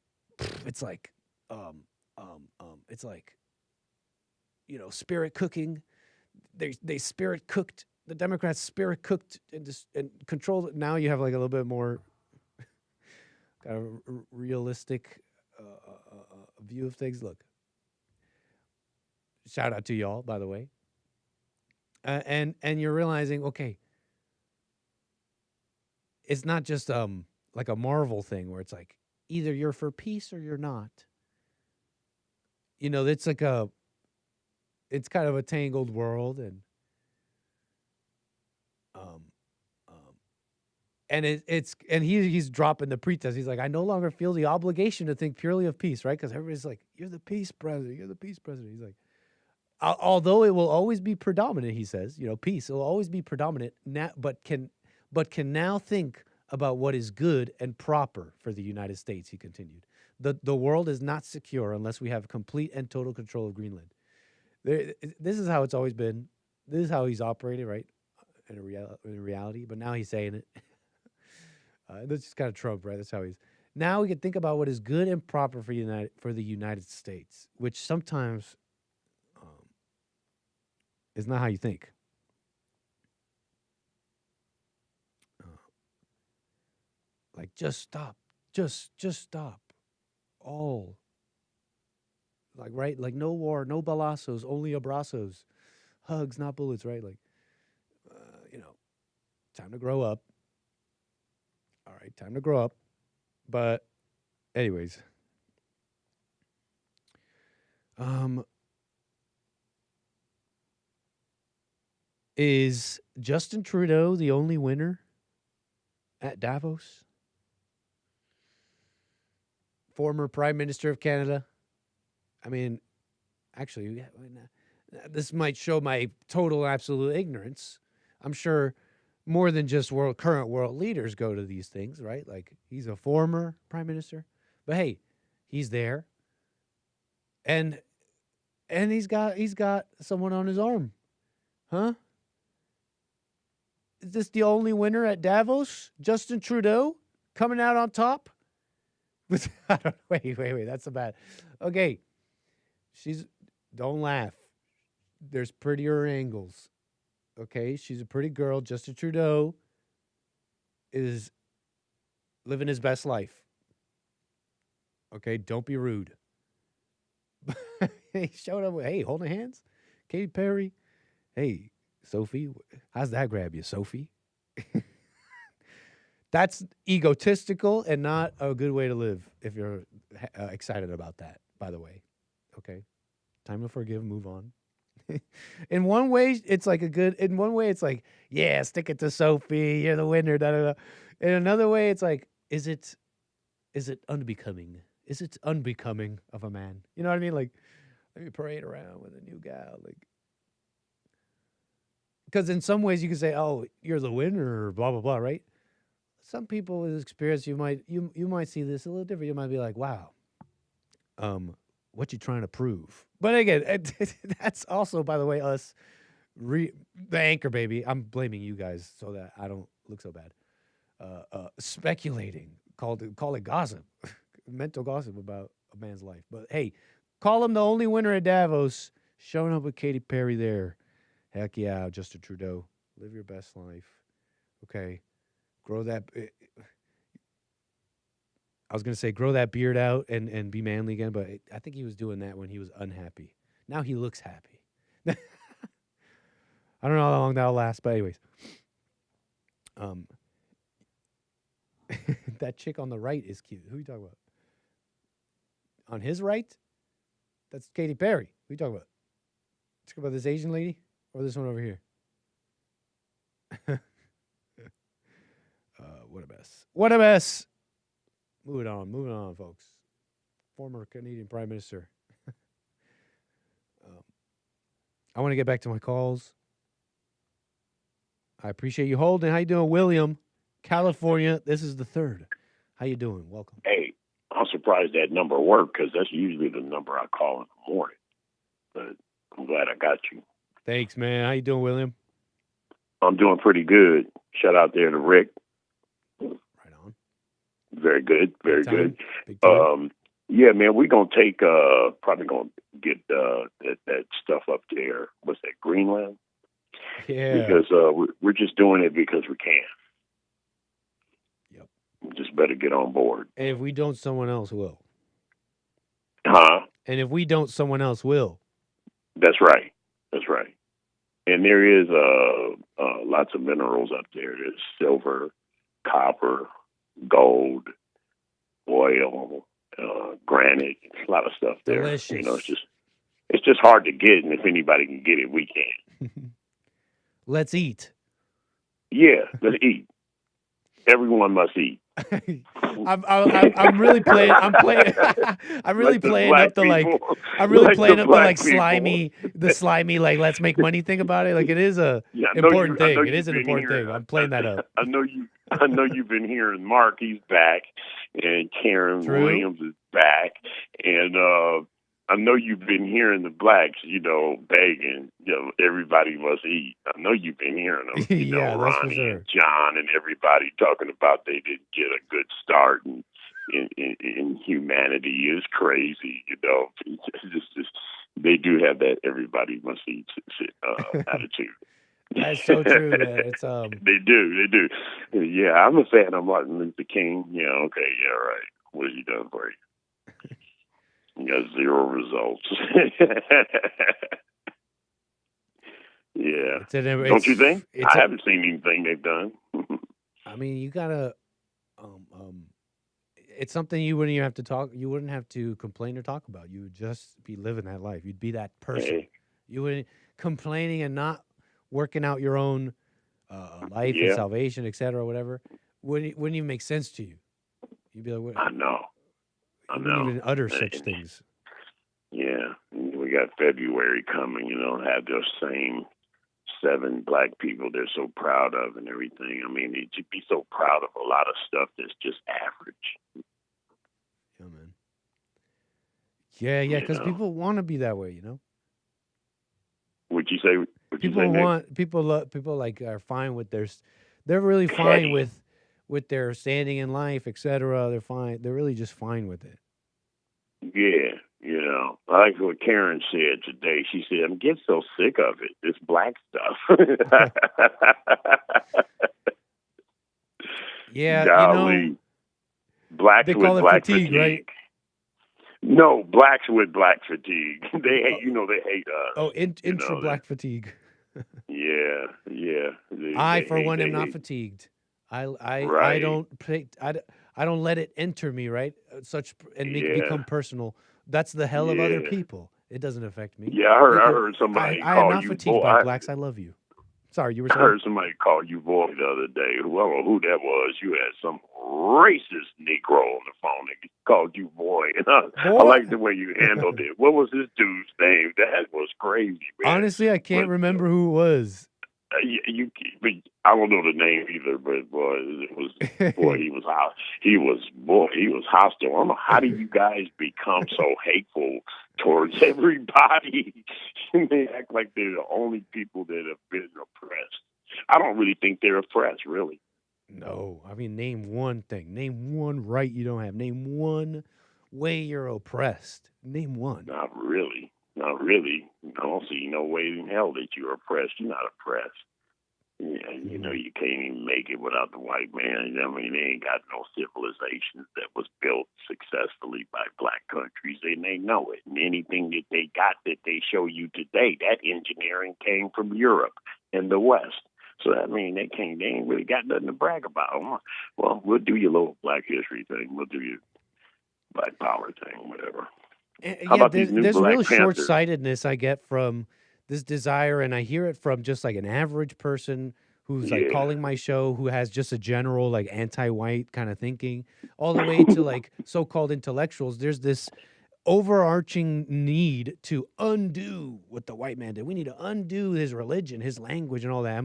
spirit cooking. They spirit cooked. The Democrats spirit cooked and controlled it. Now you have like a little bit more kind of realistic view of things. Look, shout out to y'all, by the way. And you're realizing, okay, it's not just like a Marvel thing where it's like either you're for peace or you're not. It's like it's kind of a tangled world, and he's dropping the pretense. He's like, I no longer feel the obligation to think purely of peace, right? Because everybody's like, you're the peace president. You're the peace president. He's like, although it will always be predominant, he says, peace will always be predominant now, but can now think about what is good and proper for the United States, he continued. The world is not secure unless we have complete and total control of Greenland. This is how it's always been. This is how he's operated, right? In reality, but now he's saying it. That's just kind of Trump, right? That's how he's. Now we can think about what is good and proper for the United States, which sometimes is not how you think. Like, just stop. Just stop. All. Like, right? Like, no war, no balazos, only abrazos. Hugs, not bullets, right? Like, time to grow up. All right, time to grow up. But, anyways. Is Justin Trudeau the only winner at Davos? Former Prime Minister of Canada. I mean, actually, this might show my total absolute ignorance. I'm sure more than just current world leaders go to these things, right? Like, he's a former prime minister, but hey, he's there, and he's got someone on his arm, huh? Is this the only winner at Davos? Justin Trudeau coming out on top? I don't, wait, that's so bad. Okay, don't laugh. There's prettier angles. Okay, she's a pretty girl. Justin Trudeau is living his best life. Okay, don't be rude. He showed up with, hey, holding hands. Katy Perry. Hey, Sophie, how's that grab you, Sophie? That's egotistical and not a good way to live if you're excited about that, by the way. Okay, time to forgive, move on. In one way, it's like in one way, it's like, yeah, stick it to Sophie. You're the winner. Da, da, da. In another way, it's like, is it unbecoming? Is it unbecoming of a man? You know what I mean? Like, let me parade around with a new gal. Like, because in some ways you can say, oh, you're the winner, or blah, blah, blah, right? Some people with experience, you might see this a little different. You might be like, wow, what you trying to prove? But again, that's also, by the way, us, the anchor baby. I'm blaming you guys so that I don't look so bad. Speculating, call it gossip, mental gossip about a man's life. But hey, call him the only winner at Davos, showing up with Katy Perry there. Heck yeah, Justin Trudeau, live your best life. Okay, grow that. I was going to say grow that beard out and be manly again, but I think he was doing that when he was unhappy. Now he looks happy. I don't know how long that'll last, but anyways. That chick on the right is cute. Who are you talking about? On his right? That's Katy Perry. Who are you talking about? Talking about this Asian lady or this one over here? What a mess. What a mess. Moving on, folks. Former Canadian Prime Minister. I want to get back to my calls. I appreciate you holding. How you doing, William? California. This is the third. How you doing? Welcome. Hey, I'm surprised that number worked because that's usually the number I call in the morning. But I'm glad I got you. Thanks, man. How you doing, William? I'm doing pretty good. Shout out there to Rick. Right on. Very good. Very good. Big time. Yeah, man, we're going to take, probably going to get that stuff up there. What's that, Greenland? Yeah. Because we're just doing it because we can. Yep. We just better get on board. And if we don't, someone else will. Huh? And if we don't, someone else will. That's right. That's right. And there is lots of minerals up there. There's silver, copper, gold, oil, granite, a lot of stuff there. Delicious. You know, it's just hard to get, and if anybody can get it, we can. Let's eat. Yeah, let's eat. Everyone must eat. I'm really playing. I'm really playing up the like. I'm really playing up the like slimy, like let's make money thing about it. Like it is a important thing. It is an important thing. I'm playing that up. I know you've been hearing Mark. He's back, and Karen Williams back. And I know you've been hearing the blacks, begging, everybody must eat. I know you've been hearing them, Yeah, that's for Ronnie sure. and John and everybody talking about they didn't get a good start in humanity is crazy, It's just, they do have that everybody must eat attitude. That's so true, man. It's They do. Yeah, I'm a fan of Martin Luther King. Yeah, okay, yeah, right. What has he done for you? You got 0 results. Yeah. Don't you think? I haven't seen anything they've done. I mean, you gotta. It's something you wouldn't even have to talk. You wouldn't have to complain or talk about. You would just be living that life. You'd be that person. Hey. You wouldn't complaining and not working out your own life and salvation, etc. Whatever. Wouldn't even make sense to you. You'd be like, what? I know. You wouldn't even utter such things. Yeah, we got February coming. Have those same 7 black people they're so proud of and everything. I mean, they should be so proud of a lot of stuff that's just average. Yeah, man. Yeah, because people want to be that way, What'd you say? People like are fine with they're really fine with their standing in life, etc. They're fine. They're really just fine with it. Yeah, I like what Karen said today. She said, I'm getting so sick of it, this black stuff. Yeah, golly. Blacks they with call it black fatigue, right? No, blacks with black fatigue. They hate, they hate us. Oh, intra-black fatigue. Yeah. I, for one, am not fatigued. I don't let it enter me, right? Become personal. That's the hell of other people. It doesn't affect me. Yeah, I heard somebody I call am not you fatigued boy. by blacks. I love you. Sorry, you were I saying? heard somebody call you boy the other day. I don't know who that was. You had some racist Negro on the phone that called you boy. And I like the way you handled it. What was this dude's name? That was crazy, man. Honestly, I can't remember who it was. I don't know the name either, but boy, he was hostile. He was hostile. I don't know, how do you guys become so hateful towards everybody? They act like they're the only people that have been oppressed. I don't really think they're oppressed, really. No, I mean, name one thing. Name one right you don't have. Name one way you're oppressed. Name one. Not really. I don't see no way in hell that you're oppressed. You're not oppressed. Yeah, you can't even make it without the white man. I mean, they ain't got no civilizations that was built successfully by black countries, and they know it. And anything that they got that they show you today, that engineering came from Europe and the West. So that means they ain't really got nothing to brag about. Well, we'll do your little black history thing. We'll do your black power thing, whatever. How about these new there's Black real Panthers? short-sightedness I get from this desire, and I hear it from just like an average person who's like calling my show, who has just a general like anti-white kind of thinking, all the way to like so-called intellectuals. There's this overarching need to undo what the white man did. We need to undo his religion, his language, and all that.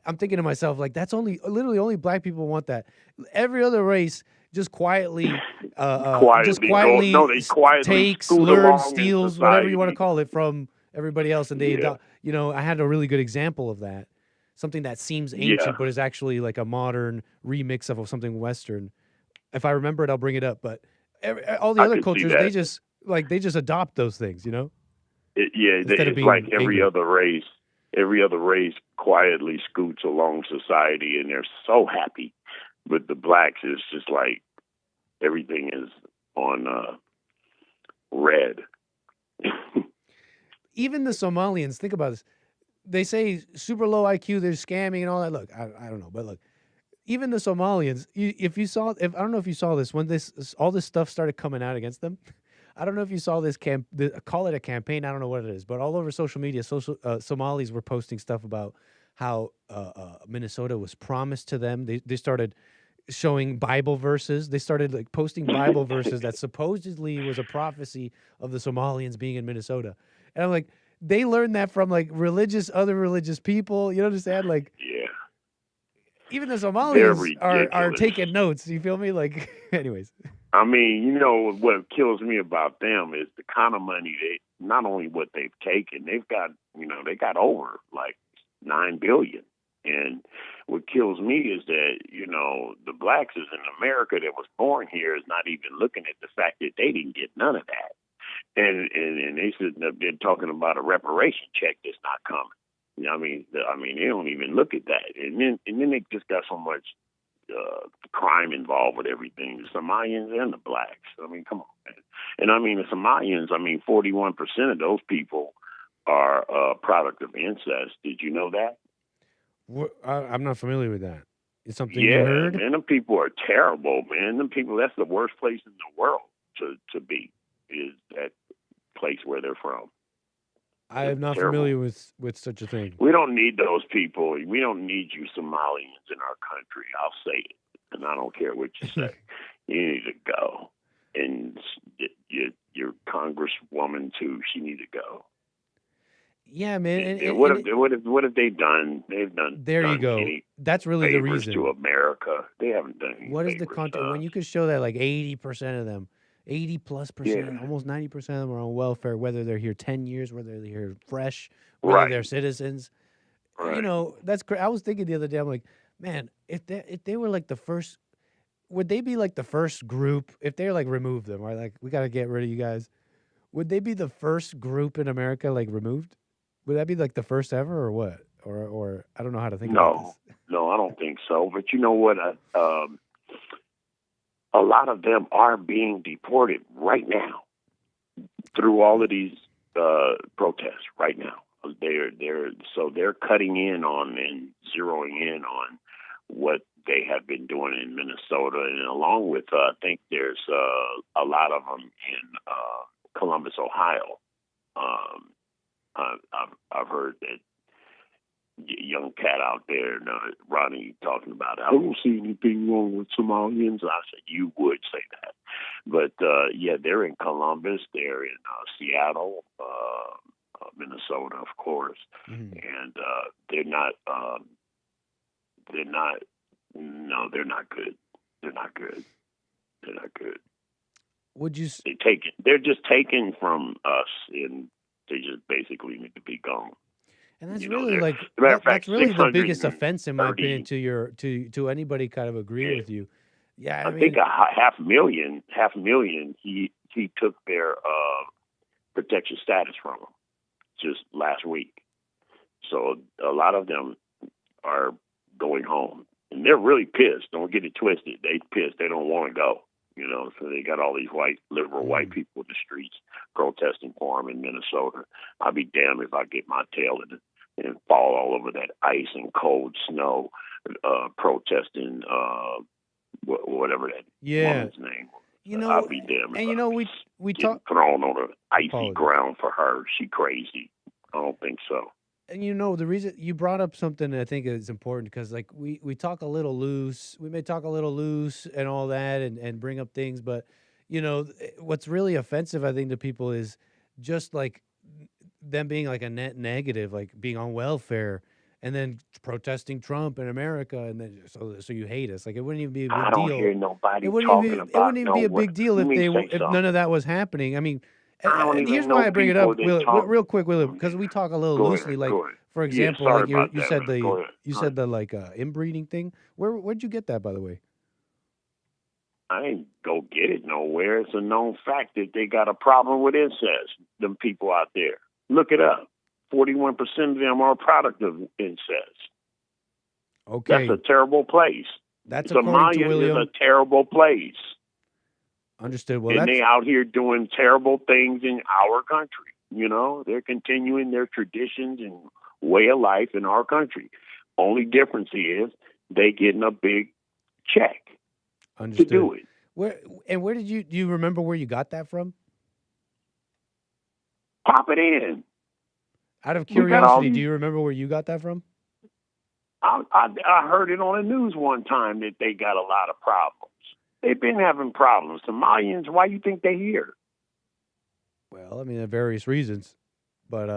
I'm thinking to myself, like, that's literally only black people want that. Every other race just quietly takes, learns, steals, whatever you want to call it, from everybody else, and they adopt. I had a really good example of that. Something that seems ancient, but is actually like a modern remix of something Western. If I remember it, I'll bring it up. But all the other cultures, they just adopt those things, It's like every other race. Every other race quietly scoots along society, and they're so happy. But the blacks, it's just like everything is on red. Even the Somalians, think about this. They say super low IQ, they're scamming and all that. Look, I don't know, but look, even the Somalians, I don't know if you saw this when all this stuff started coming out against them. I don't know if you saw this call it a campaign. I don't know what it is, but all over social media, Somalis were posting stuff about how Minnesota was promised to them. They started showing Bible verses. They started like posting Bible verses that supposedly was a prophecy of the Somalians being in Minnesota. And I'm like, they learned that from like other religious people. You understand? Like, even the Somalians are taking notes. You feel me? Like, anyways. I mean, you know what kills me about them is the kind of money not only what they've taken, they got over like $9 billion. And what kills me is that, the blacks is in America that was born here is not even looking at the fact that they didn't get none of that. And they should have been talking about a reparation check that's not coming. You know, I mean, they don't even look at that. And then they just got so much crime involved with everything, the Somalians and the blacks. I mean, come on, man. And I mean, the Somalians, 41% of those people are a product of incest. Did you know that? I'm not familiar with that. It's something you heard? Man, them people are terrible, man. Them people, that's the worst place in the world to be, is that place where they're from. I am not familiar with such a thing. We don't need those people. We don't need you Somalians in our country. I'll say it, and I don't care what you say. You need to go. And your congresswoman, too, she needs to go. Yeah, man. And what have they done? They've done. There you go. That's really the reason. To America, they haven't done any What is the favors, content when you could show that like 80% of them, 80+%, almost 90% of them are on welfare, whether they're here 10 years, whether they're here fresh, whether they're citizens. Right. That's great. I was thinking the other day, I'm like, man, if they were like the first, would they be like the first group if they're like remove them, or like we got to get rid of you guys? Would they be the first group in America like removed? Would that be like the first ever, or what? Or I don't know how to think about this. No, I don't think so. But you know what? A lot of them are being deported right now through all of these protests right now. They're cutting in on and zeroing in on what they have been doing in Minnesota, and along with I think there's a lot of them in Columbus, Ohio. I've heard that young cat out there, Ronnie, talking about, I don't see anything wrong with Somalians. I said, you would say that. But, they're in Columbus. They're in Seattle, Minnesota, of course. Mm-hmm. And they're not good. They're not good. They're not good. Would you? They're just taken from us, and they just basically need to be gone. And that's really that's really the biggest offense, in my opinion, to anybody kind of agreeing with you. Yeah, I think a half million. He took their protection status from them just last week. So a lot of them are going home, and they're really pissed. Don't get it twisted. They pissed. They don't want to go. So they got all these liberal white people in the streets protesting for them in Minnesota. I'll be damned if I get my tail in it and fall all over that ice and cold snow, protesting whatever that woman's name was. I'll be damned. And we talk thrown on an icy ground for her. She crazy. I don't think so. And the reason you brought up something that I think is important, because like we talk a little loose, we may talk a little loose and all that and bring up things, but what's really offensive, I think, to people is just like them being like a net negative, like being on welfare and then protesting Trump in America, and then so you hate us. Like it wouldn't even be a big deal. I don't hear nobody it wouldn't even be a big deal if none of that was happening. I mean, here's why I bring it up, real quick, William, because we talk a little loosely. Like, for example, like you said the like inbreeding thing. Where'd you get that, by the way? I ain't go get it nowhere. It's a known fact that they got a problem with incest. Them people out there, look it up. 41% of them are a product of incest. Okay, that's a terrible place. That's according to William. Is a terrible place. Understood. Well, and they out here doing terrible things in our country. They're continuing their traditions and way of life in our country. Only difference is they getting a big check to do it. Where did do you remember where you got that from? Pop it in. Out of curiosity, do you remember where you got that from? I heard it on the news one time that they got a lot of problems. They've been having problems. Somalians, why you think they're here? Well, I mean, there are various reasons. But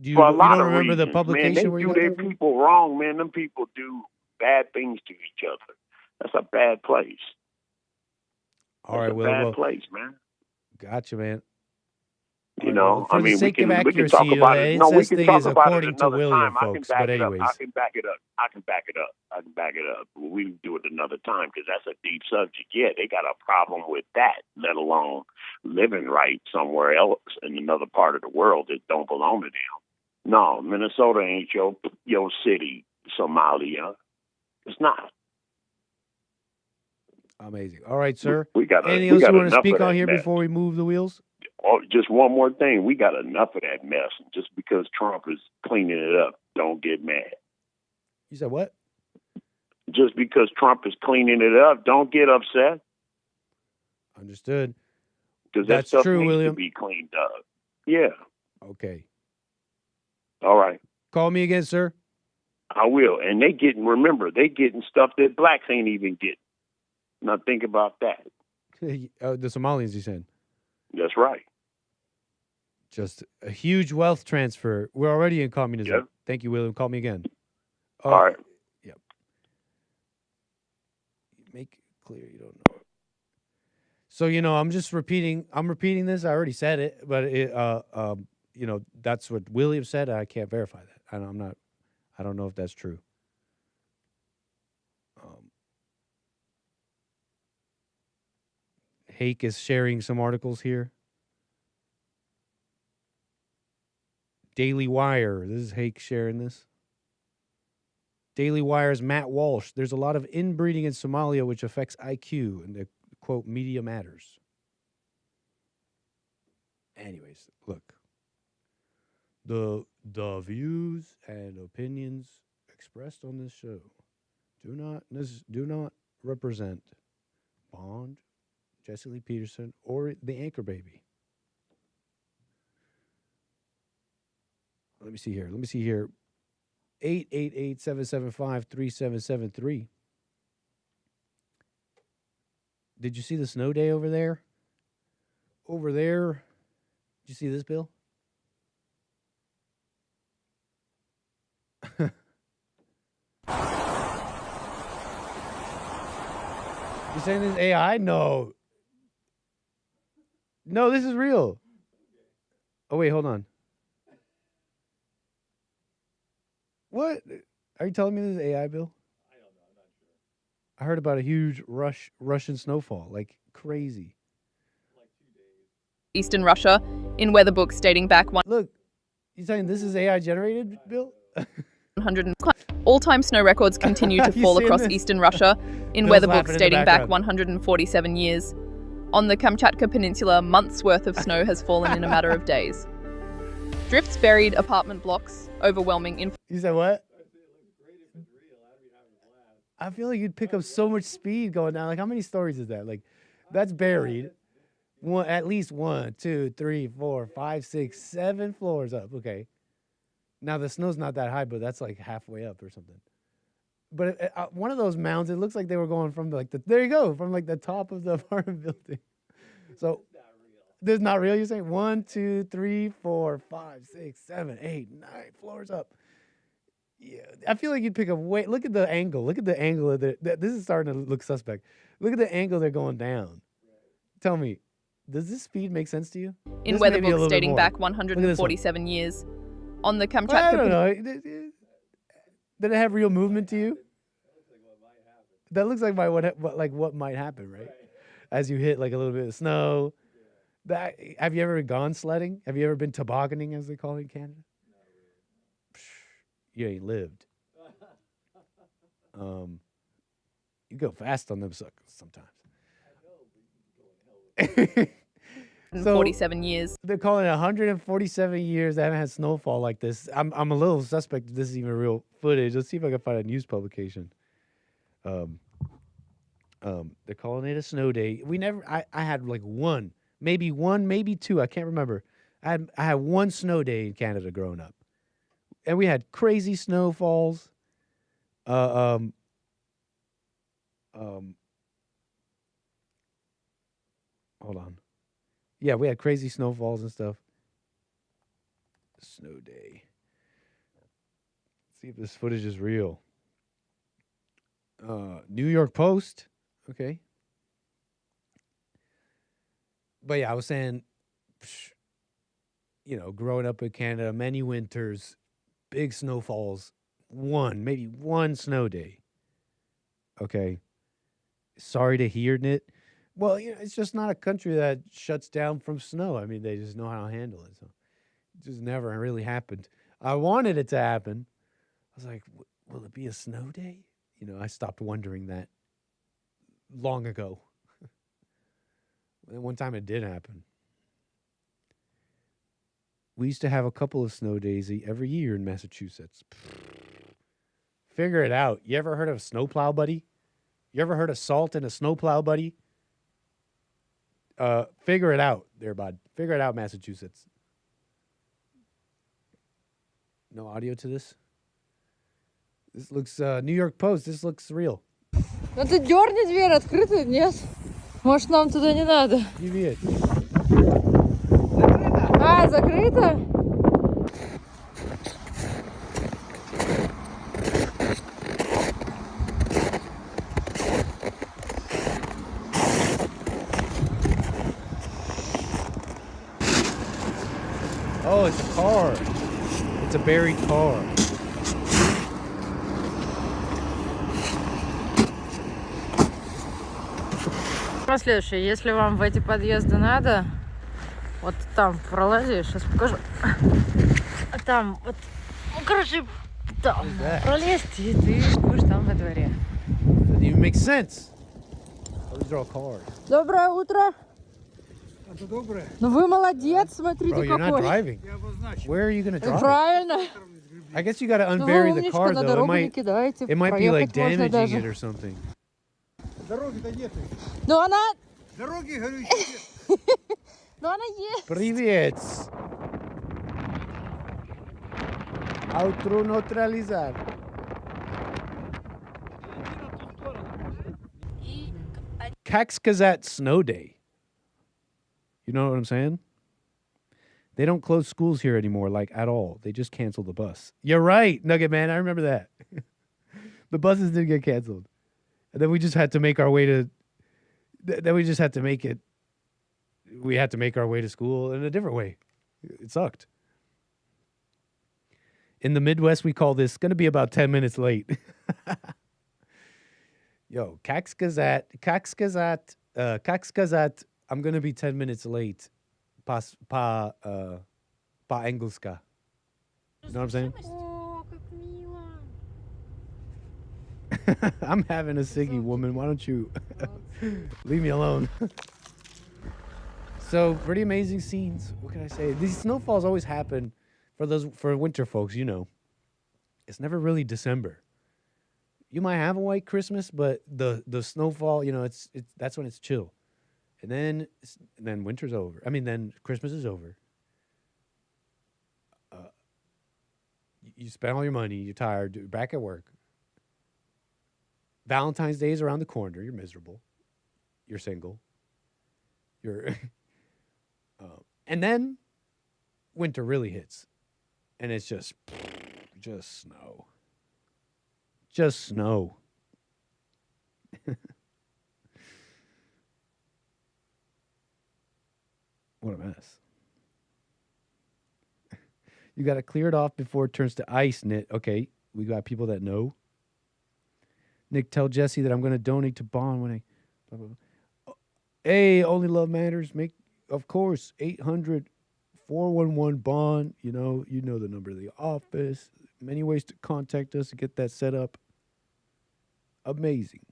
you don't remember reasons, the publication man. They where do you their people wrong, man. Them people do bad things to each other. That's a bad place. All right, It's a William. bad Well, place, man. gotcha, man. You know, for I the mean, sake we of can accuracy, talk about it. No, we says can thing talk is about it according to another William, time. I can folks. back But it up. anyways, I can back it up. I can back it up. I can back it up. We can do it another time because that's a deep subject. Yeah, they got a problem with that, let alone living right somewhere else in another part of the world that don't belong to them. No, Minnesota ain't your city, Somalia. It's not. amazing. All right, sir. We got anything else you want to enough speak of on that here mess. before we move the wheels? Oh, just one more thing. We got enough of that mess. Just because Trump is cleaning it up, don't get mad. You said what? Just because Trump is cleaning it up, don't get upset. Understood. Because that That's stuff true, needs William. to be cleaned up. Yeah. Okay. All right. Call me again, sir. I will. And they getting stuff that blacks ain't even getting. Now think about that. The Somalians, you said. That's right. Just a huge wealth transfer. We're already in communism. Yep. Thank you, William. Call me again. All right. Yep. Make it clear you don't know. So, I'm just repeating. I'm repeating this. I already said it, but that's what William said. I can't verify that. I don't know if that's true. Hake is sharing some articles here. Daily Wire. This is Hake sharing this. Daily Wire's Matt Walsh. There's a lot of inbreeding in Somalia which affects IQ, and the quote, media matters. Anyways, look. The views and opinions expressed on this show do not represent Bond, Jesse Lee Peterson, or the Anchor Baby. Let me see here. 888-775-3773. Did you see the snow day over there? Over there. Did you see this, Bill? You saying this is AI? No. No, this is real. Oh, wait, hold on. What? Are you telling me this is AI, Bill? I don't know. I'm not sure. I heard about a huge Russian snowfall, like crazy. Eastern Russia in weather books dating back Look, you saying this is AI generated, Bill? 100 all-time snow records continue to fall across eastern Russia in Bill's weather laughing books in the dating back background. 147 years. On the Kamchatka Peninsula, months' worth of snow has fallen in a matter of days. Drifts buried apartment blocks, overwhelming. You said what? I feel like you'd pick up so much speed going down. Like, how many stories is that? Like, that's buried. At least 1, 2, 3, 4, 5, 6, 7 floors up. Okay. Now, the snow's not that high, but that's like halfway up or something. But one of those mounds, it looks like they were going from there you go, from like the top of the apartment building. So, this is not real, you're saying? 1, 2, 3, 4, 5, 6, 7, 8, 9 floors up. Yeah, I feel like you'd pick up look at the angle. Look at the angle of this is starting to look suspect. Look at the angle they're going down. Tell me, does this speed make sense to you? In This weather may be a books little bit dating more. back Look at this one. 147 years. On the Kamchatka I don't know. Did it have real movement to you? That looks like what might happen, right? As you hit like a little bit of snow. Have you ever gone sledding? Have you ever been tobogganing, as they call it in Canada? You ain't lived. You go fast on them suckers sometimes. 47 years. They're calling it 147 years they haven't had snowfall like this. I'm a little suspect that this is even real footage. Let's see if I can find a news publication. They're calling it a snow day. I had like one, maybe 2. I can't remember. I had one snow day in Canada growing up. And we had crazy snowfalls. Hold on. Yeah, we had crazy snowfalls and stuff. Snow day. Let's see if this footage is real. New York Post. Okay. But yeah, I was saying, growing up in Canada, many winters, big snowfalls, maybe one snow day. Okay. Sorry to hear it. Well, it's just not a country that shuts down from snow. I mean, they just know how to handle it. So it just never really happened. I wanted it to happen. I was like, will it be a snow day? I stopped wondering that long ago. And one time it did happen. We used to have a couple of snow days every year in Massachusetts. Figure it out. You ever heard of a snowplow buddy? You ever heard of salt in a snowplow buddy? Figure it out there, bud. Figure it out, Massachusetts. No audio to this? This looks, New York Post, this looks real. Ну ты дерни дверь, открытую, нет? Может, нам туда не надо? Привет. А, закрыто? Oh, it's a car. It's a buried car. Следующее, если вам в эти подъезды надо, вот там пролази, сейчас покажу. Там вот, там пролезть, и ты будешь там во дворе. Doesn't even make sense. Let's draw a card. Доброе утро. Это доброе. Ну вы молодец, смотрите Bro, you're not какой. driving. Where are you going to drive? Правильно. I guess you got to unbury the car, на though. дорогу не кидайте, It might be like проехать можно damaging it даже. or something. Дороги-то нет. Ну она... Дороги, говорю, еще нет. Ну она есть. Привет. Outro neutralizar. Kaxkazat Snow Day. You know what I'm saying? They don't close schools here anymore, like, at all. They just cancel the bus. You're right, Nugget Man. I remember that. The buses did get canceled. And then we just had to make our way to... Then we just had to make it... We had to make our way to school in a different way. It sucked. In the Midwest, we call this going to be about 10 minutes late. Yo, Kaxkazat, I'm going to be 10 minutes late. Pa Engelska. You know what I'm saying? I'm having a ciggy, woman. Why don't you leave me alone? So, pretty amazing scenes. What can I say? These snowfalls always happen for winter folks, It's never really December. You might have a white Christmas, but the snowfall, it's that's when it's chill. And then winter's over. I mean, then Christmas is over. You spend all your money, you're tired, you're back at work. Valentine's Day is around the corner. You're miserable. You're single. And then winter really hits. And it's just snow. Just snow. What a mess. You got to clear it off before it turns to ice, Knit. Okay, we got people that know. Nick, tell Jesse that I'm going to donate to Bond when I... Blah, blah, blah. Hey, Only Love Matters. Of course, 800-411-BOND. You know the number of the office. Many ways to contact us to get that set up. Amazing.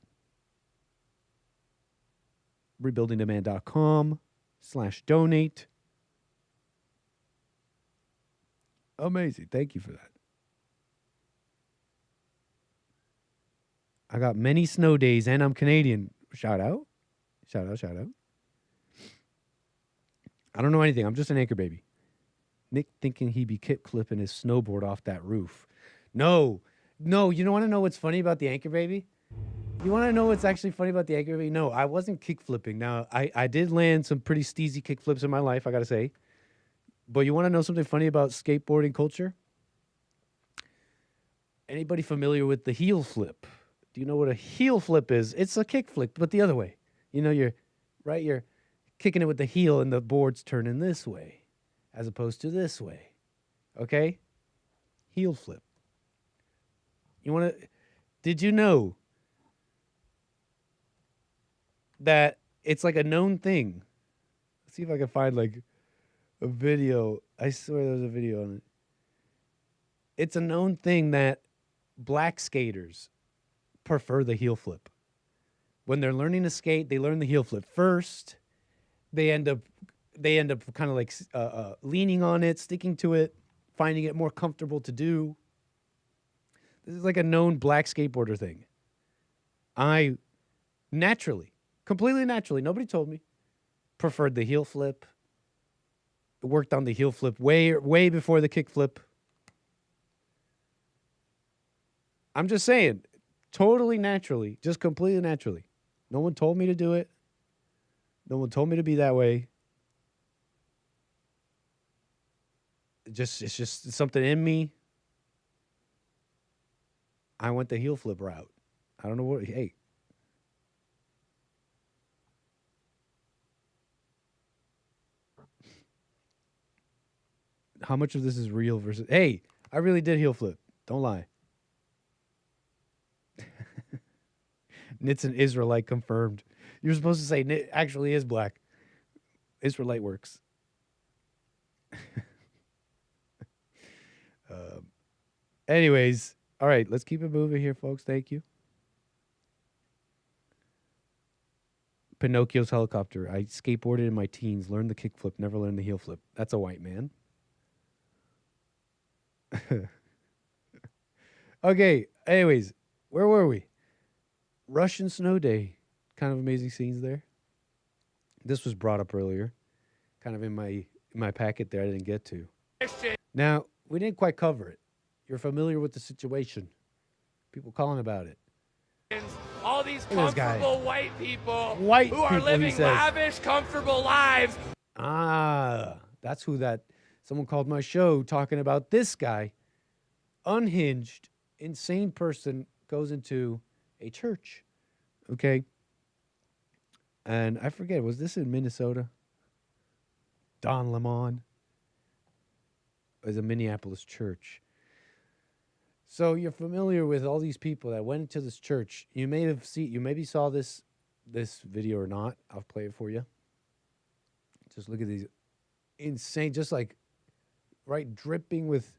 rebuildingdemand.com/donate. Amazing. Thank you for that. I got many snow days and I'm Canadian. Shout out. Shout out. I don't know anything. I'm just an anchor baby. Nick thinking he'd be kick flipping his snowboard off that roof. No. You don't want to know what's funny about the anchor baby? You want to know what's actually funny about the anchor baby? No, I wasn't kick flipping. Now, I did land some pretty steezy kick flips in my life, I got to say. But you want to know something funny about skateboarding culture? Anybody familiar with the heel flip? Do you know what a heel flip is? It's a kick flip, but the other way. You're kicking it with the heel and the board's turning this way as opposed to this way. Okay? Heel flip. Did you know that it's like a known thing? Let's see if I can find like a video. I swear there's a video on it. It's a known thing that black skaters prefer the heel flip. When they're learning to skate, they learn the heel flip first. They end up kind of like leaning on it, sticking to it, finding it more comfortable to do. This is like a known black skateboarder thing. I naturally, completely naturally, nobody told me, preferred the heel flip. Worked on the heel flip way before the kick flip. I'm just saying, totally naturally, just completely naturally. No one told me to do it. No one told me to be that way. It's just something in me. I went the heel flip route. I don't know what. Hey. How much of this is real versus... Hey, I really did heel flip. Don't lie. Nit's an Israelite confirmed. You're supposed to say Nit actually is black. Israelite works. Anyways, all right, let's keep it moving here, folks. Thank you. Pinocchio's helicopter. I skateboarded in my teens, learned the kickflip, never learned the heel flip. That's a white man. Okay, anyways, where were we? Russian snow day. Kind of amazing scenes there. This was brought up earlier. Kind of in my packet there I didn't get to. Now, we didn't quite cover it. You're familiar with the situation. People calling about it. All these comfortable white people who are people, living lavish, comfortable lives. That's who that... Someone called my show talking about this guy. Unhinged, insane person goes into a church. Okay? And I forget, was this in Minnesota? Don Lemon. It was a Minneapolis church. So you're familiar with all these people that went into this church. You maybe saw this video or not. I'll play it for you. Just look at these insane, just like right dripping with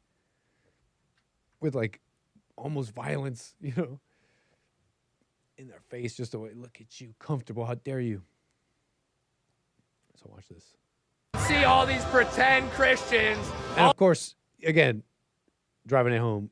like almost violence, you know, in their face, just the way, look at you, comfortable, how dare you. So watch this. See all these pretend Christians. And of course, again, driving it home,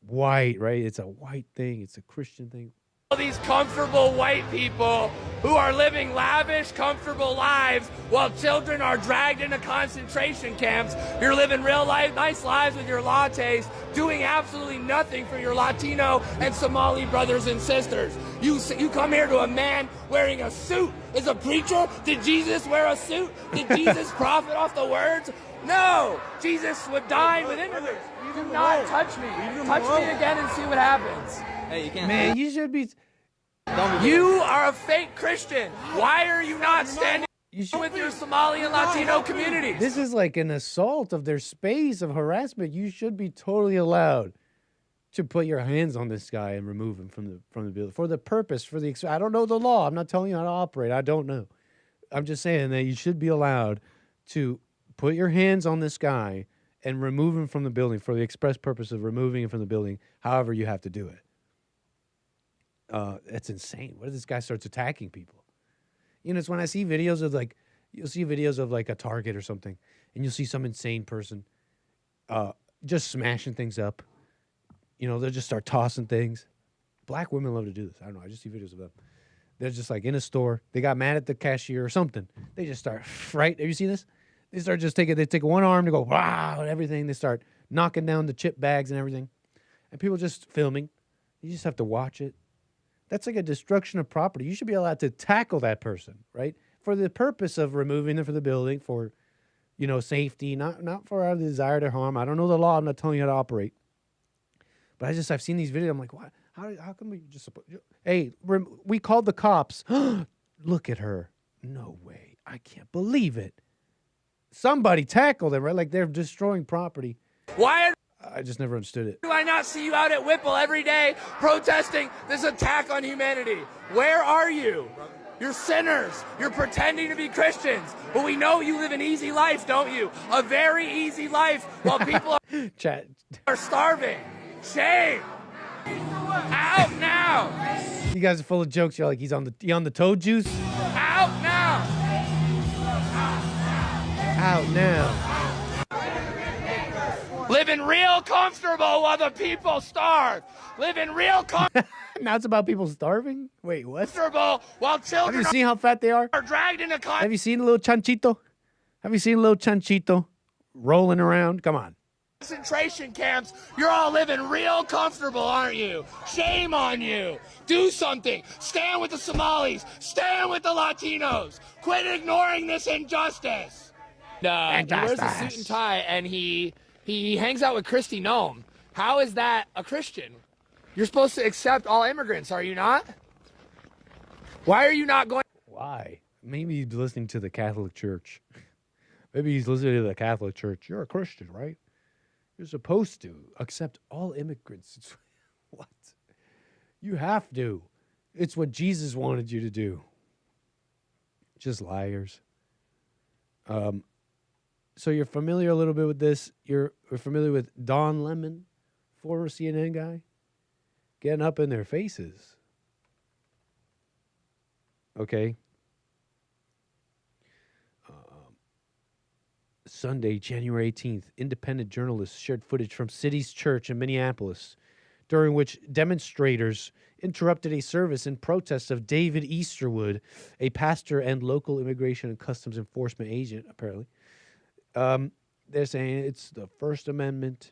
white, right? It's a white thing. It's a Christian thing. All these comfortable white people who are living lavish, comfortable lives while children are dragged into concentration camps. You're living real life, nice lives with your lattes, doing absolutely nothing for your Latino and Somali brothers and sisters. You come here to a man wearing a suit. Is a preacher? Did Jesus wear a suit? Did Jesus profit off the words? No! Jesus would dine with immigrants. Do not touch me. Touch me again and see what happens. Hey, you can't. Man, you should be... You are a fake Christian. Why are you not standing with your Somali and Latino communities? This is like an assault of their space of harassment. You should be totally allowed to put your hands on this guy and remove him from the building for the purpose, I don't know the law. I'm not telling you how to operate. I don't know. I'm just saying that you should be allowed to put your hands on this guy and remove him from the building for the express purpose of removing him from the building, however you have to do it. That's insane. What if this guy starts attacking people? You know, it's when I see videos of like, you'll see videos of like a Target or something, and you'll see some insane person just smashing things up. You know, they'll just start tossing things. Black women love to do this. I don't know. I just see videos of them. They're just like in a store. They got mad at the cashier or something. They just start, right? Have you seen this? They start just they take one arm to go, wow, and everything. They start knocking down the chip bags and everything. And people just filming. You just have to watch it. That's like a destruction of property. You should be allowed to tackle that person, right? For the purpose of removing them from the building, for, you know, safety, not for our desire to harm. I don't know the law. I'm not telling you how to operate. But I've seen these videos. I'm like, what? How come we just... Hey, we called the cops. Look at her. No way. I can't believe it. Somebody tackled them, right? Like they're destroying property. Why I just never understood it. do I not see you out at Whipple every day protesting this attack on humanity? Where are you? You're sinners. You're pretending to be Christians. But we know you live an easy life, don't you? A very easy life while people are starving. Shame. Out now. You guys are full of jokes. You're like, he's on the toad juice. Out now. Out now. Living real comfortable while the people starve. Living real Now it's about people starving? Wait, what? comfortable while children Have you seen how fat they are? dragged into Have you seen a little chanchito? Have you seen a little chanchito rolling around? Come on. concentration camps. You're all living real comfortable, aren't you? Shame on you. Do something. Stand with the Somalis. Stand with the Latinos. Quit ignoring this injustice. He wears a suit and tie, and he hangs out with Kristi Noem. How is that a Christian? You're supposed to accept all immigrants, are you not? Why are you not going? Why? Maybe he's listening to the Catholic Church. Maybe he's listening to the Catholic Church. You're a Christian, right? You're supposed to accept all immigrants. What? You have to. It's what Jesus wanted you to do. Just liars. So you're familiar a little bit with this. You're familiar with Don Lemon, former CNN guy, getting up in their faces. Okay. Sunday, January 18th, independent journalists shared footage from City's Church in Minneapolis, during which demonstrators interrupted a service in protest of David Easterwood, a pastor and local immigration and customs enforcement agent, apparently. They're saying it's the First Amendment.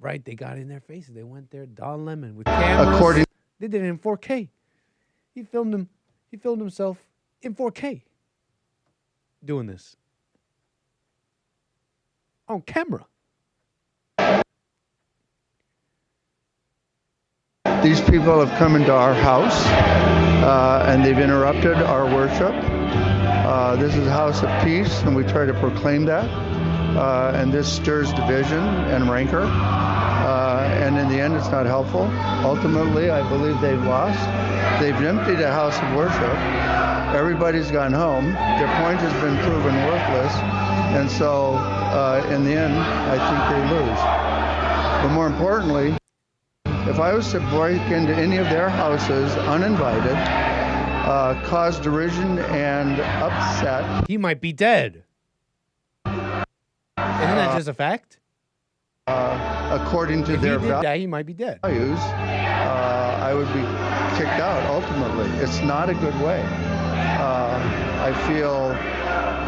Right, they got in their faces. They went there, Don Lemon, with cameras. They did it in 4K. He filmed himself in 4K doing this on camera. These people have come into our house and they've interrupted our worship. This is a house of peace, and we try to proclaim that. And this stirs division and rancor. And in the end, it's not helpful. Ultimately, I believe they've lost. They've emptied a house of worship. Everybody's gone home. Their point has been proven worthless. And so, in the end, I think they lose. But more importantly, if I was to break into any of their houses uninvited, cause derision and upset, he might be dead. Isn't that just a fact? According to their values, he might be dead. I would be kicked out ultimately. It's not a good way. I feel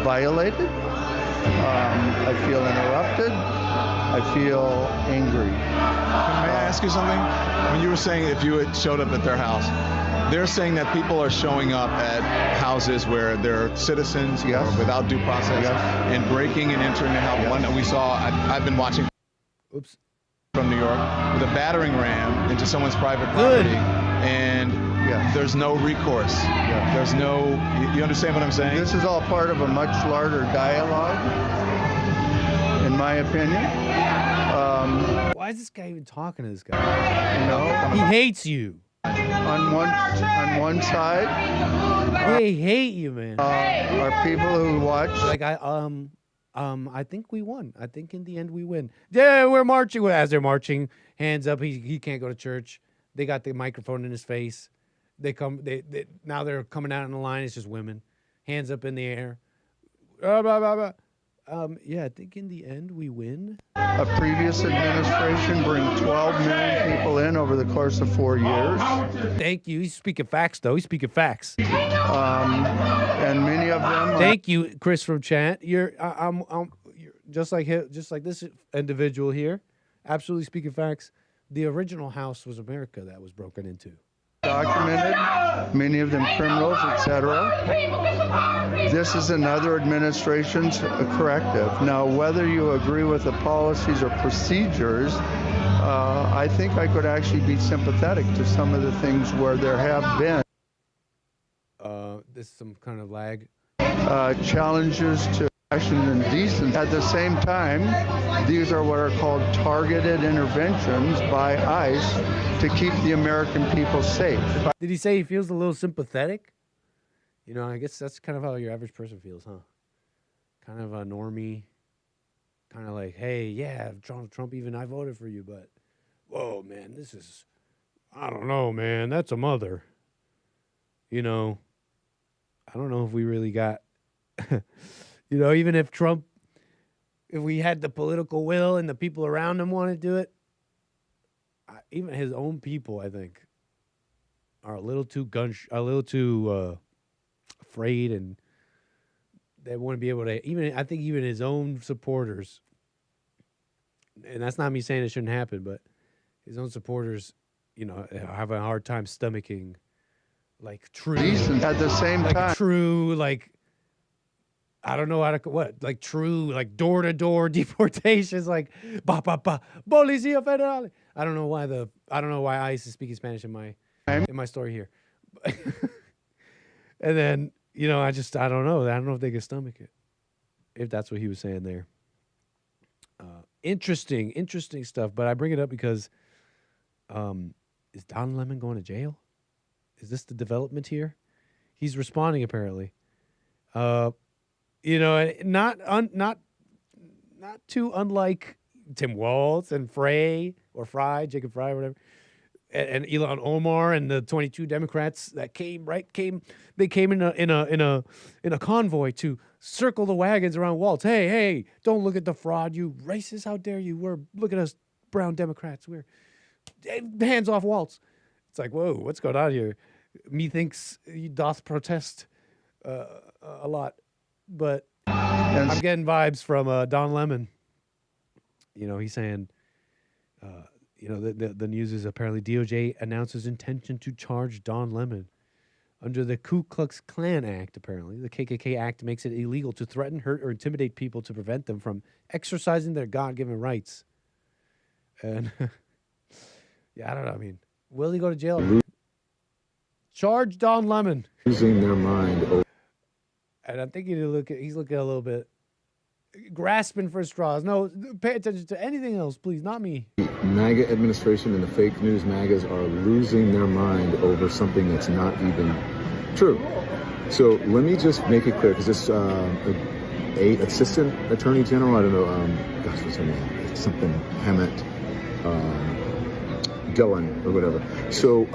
violated. I feel interrupted. I feel angry. May I ask you something? When you were saying if you had showed up at their house, they're saying that people are showing up at houses where they're citizens without due process and breaking and entering the house. One that we saw, I've been watching from New York with a battering ram into someone's private property, and there's no recourse. There's no, you understand what I'm saying? This is all part of a much larger dialogue, in my opinion. Why is this guy even talking to this guy? You know, he hates you. On one side, they hate you, man. Are people who watch like I think we won. I think in the end we win. Yeah, we're marching. As they're marching, hands up. He can't go to church. They got the microphone in his face. They now they're coming out in the line. It's just women, hands up in the air. Blah, blah, blah, blah. Yeah, I think in the end we win. A previous administration bring 12 million people in over the course of 4 years. Thank you. He's speaking facts, though. He's speaking facts. And many of them. Thank you, Chris from chat. You're just like this individual here. Absolutely speaking facts. The original house was America that was broken into. Documented, many of them criminals, etc. This is another administration's corrective. Now, whether you agree with the policies or procedures, I think I could actually be sympathetic to some of the things where there have been This is some kind of lag. challenges to fashion and decency. At the same time, these are what are called targeted interventions by ICE to keep the American people safe. Did he say he feels a little sympathetic? You know, I guess that's kind of how your average person feels, huh? Kind of a normie, kind of like, hey, yeah, Trump, even I voted for you, but, whoa, man, this is, I don't know, man, that's a mother. You know, I don't know if we really got, you know, even if Trump, if we had the political will and the people around him want to do it, even his own people, I think, are a little too afraid, and they want to be able to, even, I think even his own supporters, and that's not me saying it shouldn't happen, but his own supporters, you know, have a hard time stomaching, like, true. Decent at the same like time. True, like, I don't know how to, what, like true, like door-to-door deportations, like, Policía Federal. I don't know why ICE is speaking Spanish in my story here. And then, you know, I don't know. I don't know if they can stomach it, if that's what he was saying there. Interesting stuff. But I bring it up because is Don Lemon going to jail? Is this the development here? He's responding, apparently. You know, not too unlike Tim Walz and Jacob Frey, whatever. And Ilhan Omar and the 22 Democrats that came in a convoy to circle the wagons around Waltz. Hey, don't look at the fraud, you racist! How dare you? Look at us brown Democrats. We're hands off Waltz. It's like, whoa, what's going on here? Methinks he doth protest a lot, but I'm getting vibes from Don Lemon. You know, he's saying. You know, the news is apparently DOJ announces intention to charge Don Lemon under the Ku Klux Klan Act, apparently. The KKK Act makes it illegal to threaten, hurt, or intimidate people to prevent them from exercising their God-given rights. And, yeah, I don't know. I mean, will he go to jail? Charge Don Lemon. Losing their mind. And I'm thinking he's looking a little bit grasping for straws. No, pay attention to anything else, please, not me. MAGA administration and the fake news MAGAs are losing their mind over something that's not even true. So let me just make it clear, because this assistant attorney general, I don't know, gosh, what's her name? Something Hammett, Dillon or whatever. So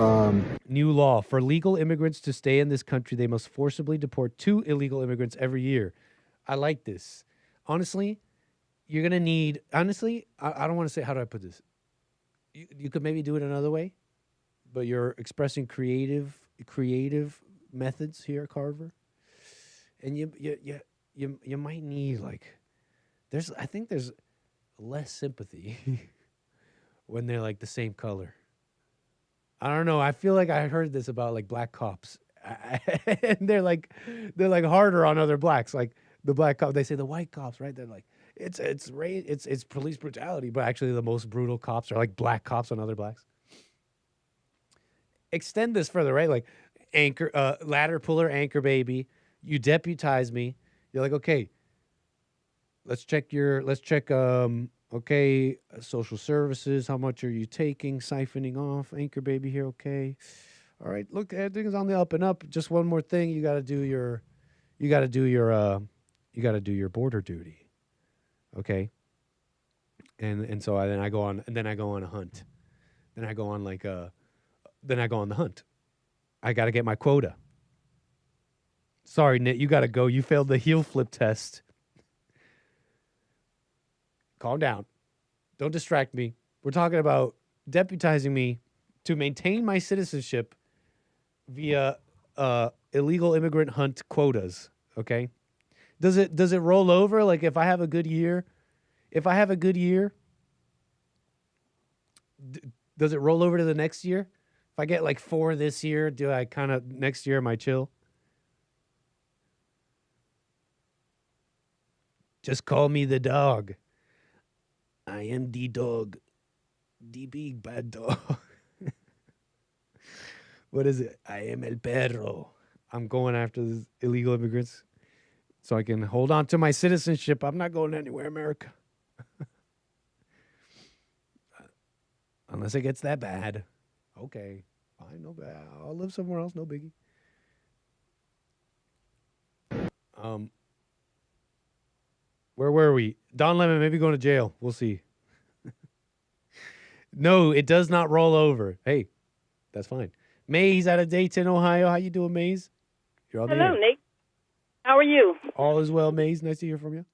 new law for legal immigrants to stay in this country, they must forcibly deport 2 illegal immigrants every year. I like this. Honestly, you're going to need, I don't want to say, how do I put this? You could maybe do it another way, but you're expressing creative methods here, Carver. And you might need, like, I think there's less sympathy when they're like the same color. I don't know. I feel like I heard this about like black cops. And they're like harder on other blacks. Like, the black cop, they say the white cops, right? They're like, it's police brutality, but actually the most brutal cops are like black cops on other blacks. Extend this further, right? Like ladder puller, anchor baby. You deputize me. You're like, okay, let's check social services. How much are you taking? Siphoning off, anchor baby here, okay. All right, look, everything's on the up and up. Just one more thing, you got to do your border duty, okay? And so I go on a hunt. Then I go on the hunt. I got to get my quota. Sorry, Nit, you got to go. You failed the heel flip test. Calm down. Don't distract me. We're talking about deputizing me to maintain my citizenship via illegal immigrant hunt quotas, okay? Does it roll over? Like, if I have a good year, does it roll over to the next year? If I get like 4 this year, do I kind of next year am I chill? Just call me the dog. I am the dog. the big bad dog. What is it? I am el perro. I'm going after these illegal immigrants so I can hold on to my citizenship. I'm not going anywhere, America. Unless it gets that bad. Okay. Fine, no bad. I'll live somewhere else, no biggie. Where were we? Don Lemon maybe going to jail. We'll see. No, it does not roll over. Hey, that's fine. Maze out of Dayton, Ohio. How you doing, Maze? You're on the Hello, air. Nick. How are you? All is well, Maze. Nice to hear from you.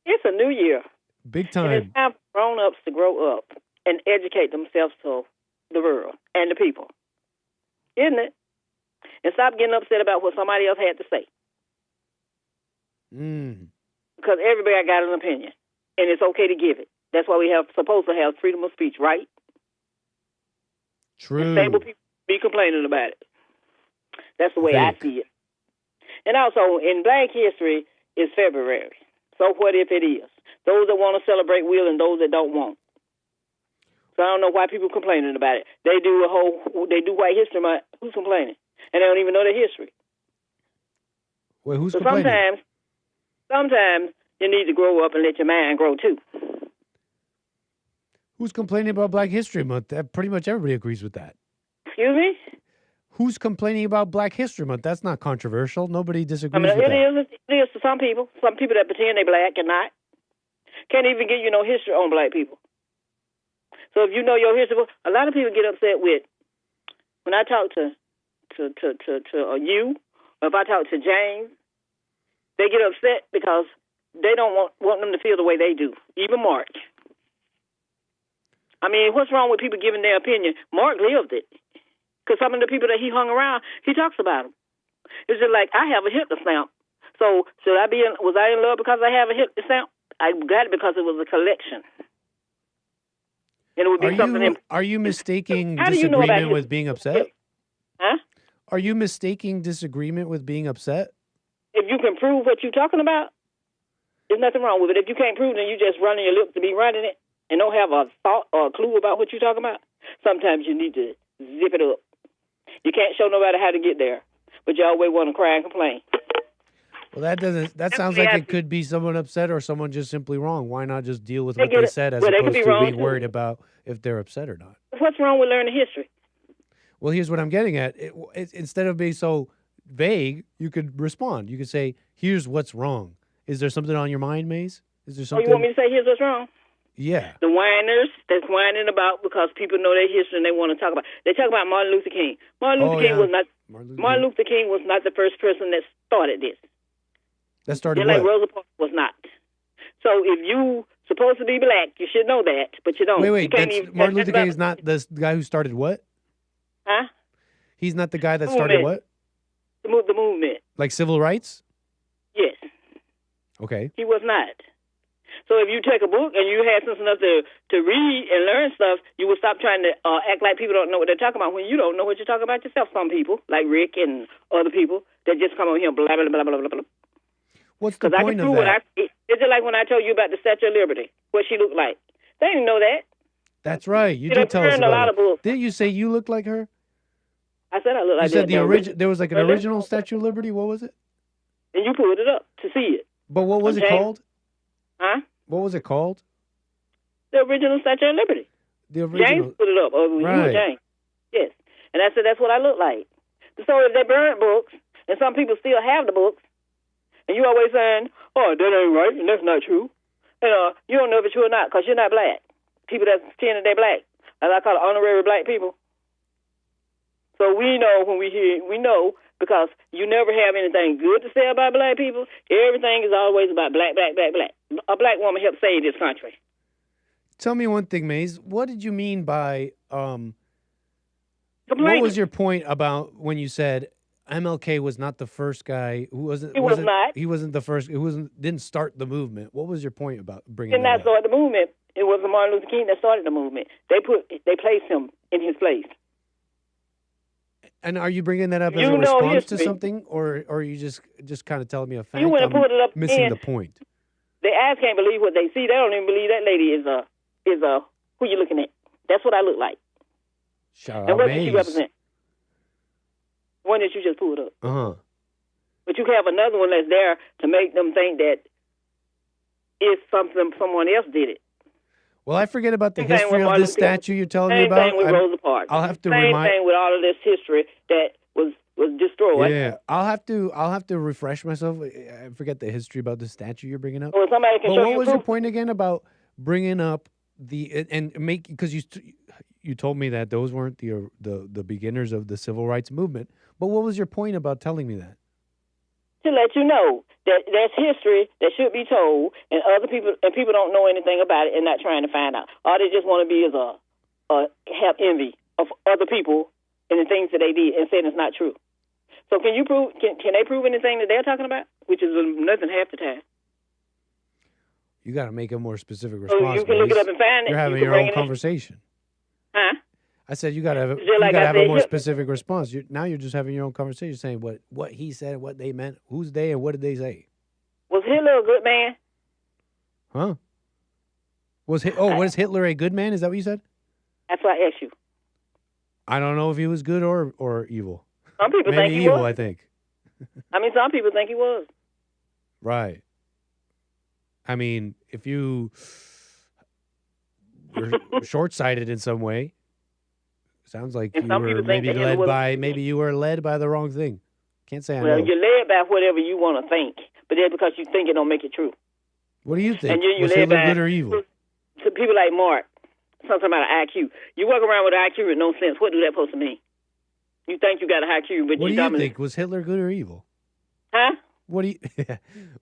It's a new year. Big And time. it's time for grown-ups to grow up and educate themselves to the world and the people. Isn't it? And stop getting upset about what somebody else had to say. Because everybody got an opinion. And it's okay to give it. That's why we have supposed to have freedom of speech, right? True. Stable people be complaining about it. That's the way I see it. And also, in Black History, it's February. So what if it is? Those that want to celebrate will and those that don't want. So I don't know why people complaining about it. They do White History Month. Who's complaining? And they don't even know their history. Wait, who's So complaining? sometimes you need to grow up and let your mind grow too. Who's complaining about Black History Month? Pretty much everybody agrees with that. Excuse me? Who's complaining about Black History Month? That's not controversial. Nobody disagrees with it that. is to some people. Some people that pretend they black and not. Can't even give you no history on black people. So if you know your history, a lot of people get upset with, when I talk to you, or if I talk to James, they get upset because they don't want them to feel the way they do. Even Mark. I mean, what's wrong with people giving their opinion? Mark lived it. Because some of the people that he hung around, he talks about them. It's just like, I have a Hitler stamp. So was I in love because I have a Hitler stamp? I got it because it was a collection. And it would be something. Are you mistaking How do you know about disagreement with being upset? Huh? Are you mistaking disagreement with being upset? If you can prove what you're talking about, there's nothing wrong with it. If you can't prove it, then you just running your lips to be running it and don't have a thought or a clue about what you're talking about. Sometimes you need to zip it up. You can't show nobody how to get there, but you always want to cry and complain. Well, that sounds like it could be someone upset or someone just simply wrong. Why not just deal with what they said as opposed to being worried about if they're upset or not? What's wrong with learning history? Well, here's what I'm getting at. Instead of being so vague, you could respond. You could say, here's what's wrong. Is there something on your mind, Maze? Is there something? Oh, you want me to say here's what's wrong? Yeah. The whiners that's whining about because people know their history and they want to talk about. They talk about Martin Luther King. Martin Luther King was not the first person that started this. That started Just like what? Rosa Parks was not. So if you supposed to be black, you should know that, but you don't. Wait. You can't Martin Luther King is not the guy who started what? Huh? He's not the guy that started what? The movement. Like civil rights? Yes. Okay. He was not. So if you take a book and you have sense enough to read and learn stuff, you will stop trying to act like people don't know what they're talking about when you don't know what you're talking about yourself. Some people, like Rick and other people, that just come on here blah, blah, blah, blah, blah, blah. What's the point of that? It's just like when I told you about the Statue of Liberty, what she looked like. They didn't know that. That's right. You did tell us about it. Didn't you say you looked like her? I said I looked like that. You said there was like an original Statue of Liberty. What was it? And you pulled it up to see it. But what was it called? Huh? What was it called? The original Statue of Liberty. The original. James put it up. You and James. Yes. And I said that's what I look like. So if they burned books, and some people still have the books, and you always saying, oh, that ain't right, and that's not true. And you don't know if it's true or not, because you're not black. People that pretend that they're black. As I call it, honorary black people. So we know when we know, because you never have anything good to say about black people. Everything is always about black, black, black, black. A black woman helped save this country. Tell me one thing, Maze. What did you mean by, what was your point about when you said MLK was not the first guy who wasn't? He was not. He wasn't the first. Didn't start the movement. What was your point about bringing? Did not start the movement. It was Martin Luther King that started the movement. They placed him in his place. And are you bringing that up as a response to something, or are you just kind of telling me a fact? You want to put it up missing the point. The eyes can't believe what they see. They don't even believe that lady is a who you looking at. That's what I look like. Shout And out what does she Maze. represent? One that you just pulled up. Uh-huh. But you have another one that's there to make them think that it's something someone else did it. Well, I forget about the Same thing history with of Martin this Luther King. statue you're telling me Same about. thing with Rosa Parks. I'll have to Same remind. thing with all of this history that was destroyed. Yeah, I'll have to refresh myself. I forget the history about the statue you're bringing up. Well, somebody can But show what you was your proof. point again about bringing up the and make because you told me that those weren't the beginners of the civil rights movement. But what was your point about telling me that? To let you know that there's history that should be told, and people don't know anything about it and not trying to find out. All they just want to be is have envy of other people and the things that they did and saying it's not true. So can you prove? Can they prove anything that they're talking about? Which is nothing half the time. You got to make a more specific So response. you can look it Mace. up and find it. You're having You can your bring own it in. conversation. Huh? I said you got to have, Just you like got to I have a said, more Hitler- specific response. Now you're just having your own conversation, saying what he said, what they meant, who's they, and what did they say? Was Hitler a good man? Huh? Was Hitler a good man? Is that what you said? That's why I asked you. I don't know if he was good or evil. Some people Maybe think he evil. was. I think. I mean, some people think he was. Right. I mean, if you were short-sighted in some way, sounds like And you some were people think maybe that Hitler was- maybe you were led by the wrong thing. Can't say I Well, know. you're led by whatever you want to think, but then because you think it don't make it true. What do you think? And you're Was led Hitler by good or evil? to people like Mark. Something about an IQ. You walk around with an IQ with no sense. What do that supposed to mean? You think you got an IQ, but What do you you think? Was Hitler good or evil? Huh? What do you?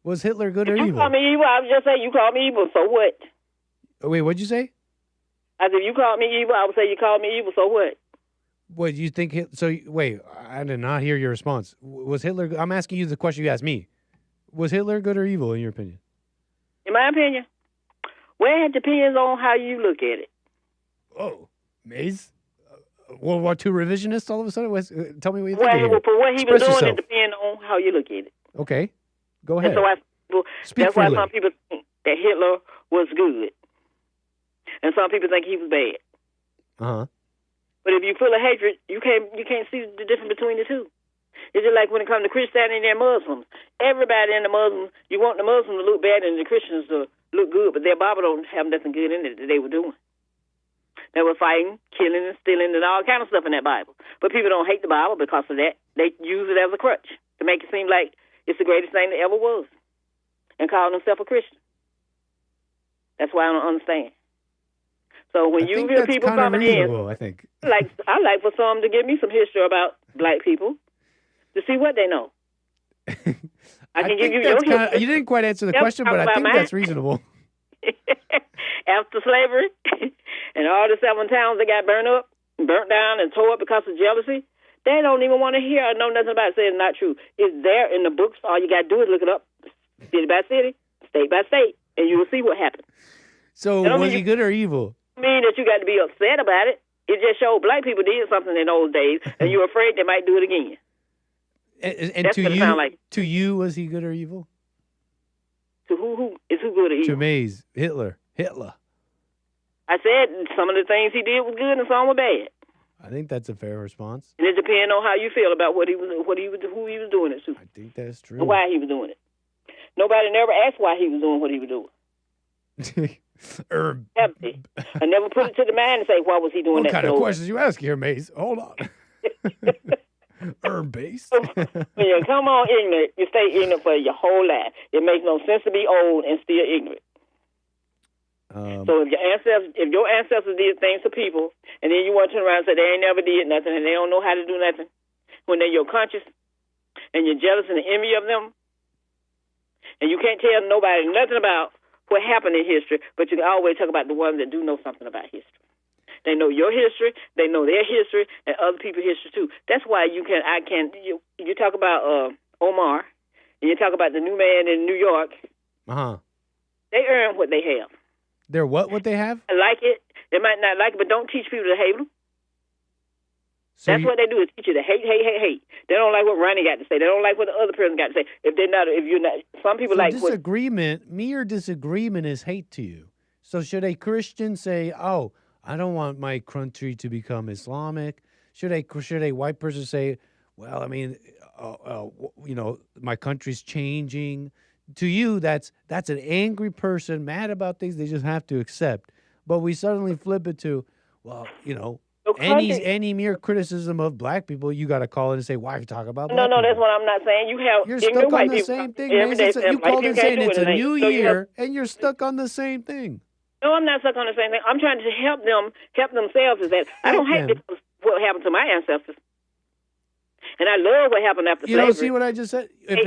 Was Hitler good or You evil? call me evil. I was just saying you called me evil. So what? Oh, wait, what'd you say? I said you called me evil. I would say you called me evil. So what? What you think? Wait, I did not hear your response. Was Hitler? I'm asking you the question you asked me. Was Hitler good or evil in your opinion? In my opinion, well, it depends on how you look at it. Oh, Maze? World War II revisionist all of a sudden? Tell me what you think. Well, for what he was Express doing, yourself. it depends on how you look at it. Okay, go And ahead. so Speak that's why freely. some people think that Hitler was good, and some people think he was bad. Uh-huh. But if you're full of hatred, you can't see the difference between the two. It's just like when it comes to Christianity and Muslims. Everybody in the Muslims, you want the Muslims to look bad and the Christians to look good, but their Bible don't have nothing good in it that they were doing. They were fighting, killing, and stealing, and all kind of stuff in that Bible. But people don't hate the Bible because of that. They use it as a crutch to make it seem like it's the greatest thing that ever was, and call themselves a Christian. That's why I don't understand. So when you hear people coming in, I think. I like for some to give me some history about black people to see what they know. I can give you your history. You didn't quite answer the Yep, question, talk but I about think mine. that's reasonable. After slavery and all the 7 towns that got burnt down and tore up because of jealousy, they don't even want to hear or know nothing about it. Say it's not true. It's there in the books. All you got to do is look it up, city by city, state by state, and you will see what happened. So I don't was mean he good or evil? mean that you got to be upset about it. It just showed black people did something in those days, and you're afraid they might do it again. And That's to what it you, sound like. to you, was he good or evil? To who is who good or evil? To Maze, Hitler. I said some of the things he did was good and some were bad. I think that's a fair response. And it depends on how you feel about who he was doing it to. I think that's true. And why he was doing it. Nobody never asked why he was doing what he was doing. Have they? I never put it to the man and say, why was he doing What that? kind of So, questions you ask here, Maze? Hold on. Herb-based. when you come on ignorant, you stay ignorant for your whole life. It makes no sense to be old and still ignorant. So if your ancestors did things to people, and then you want to turn around and say they ain't never did nothing and they don't know how to do nothing, when they're your conscious and you're jealous and envy of them, and you can't tell nobody nothing about what happened in history, but you can always talk about the ones that do know something about history. They know your history, they know their history, and other people's history too. That's why you talk about Omar, and you talk about the new man in New York. They earn what they have. They're what they have? I like it. They might not like it, but don't teach people to hate them. So That's what they do, is teach you to hate. They don't like what Ronnie got to say. They don't like what the other person got to say. If you're not, some people So like mere disagreement is hate to you. So should a Christian say, "Oh, I don't want my country to become Islamic. Should a white person say, well, I mean, my country's changing? To you, that's an angry person, mad about things they just have to accept. But we suddenly flip it to, well, any mere criticism of black people, you got to call in and say, why are you talking about black people? That's what I'm not saying. You're stuck on the same thing. You called in saying it's a new year, and you're stuck on the same thing. No, I'm not stuck on the same thing. I'm trying to help themselves. Is that I don't hate what happened to my ancestors, and I love what happened after slavery. You don't see what I just said? If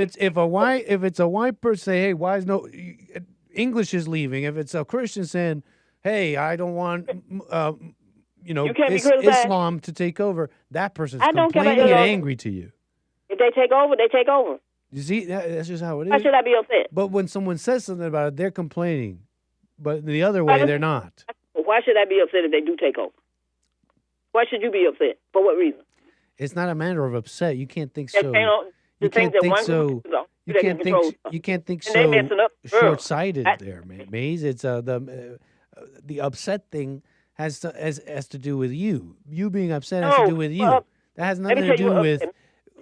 it's a white person say, hey, why is no English is leaving? If it's a Christian saying, hey, I don't want Islam to take over, that person's complaining and angry to you. If they take over, they take over. You see, that's just how it is. Why should I be upset? But when someone says something about it, they're complaining. But the other way, they're not. Why should I be upset if they do take over? Why should you be upset? For what reason? It's not a matter of upset. You can't think so. You can't think so short-sighted there, Maze. It's the upset thing has to do with you. You being upset has to do with you. That has nothing to do with.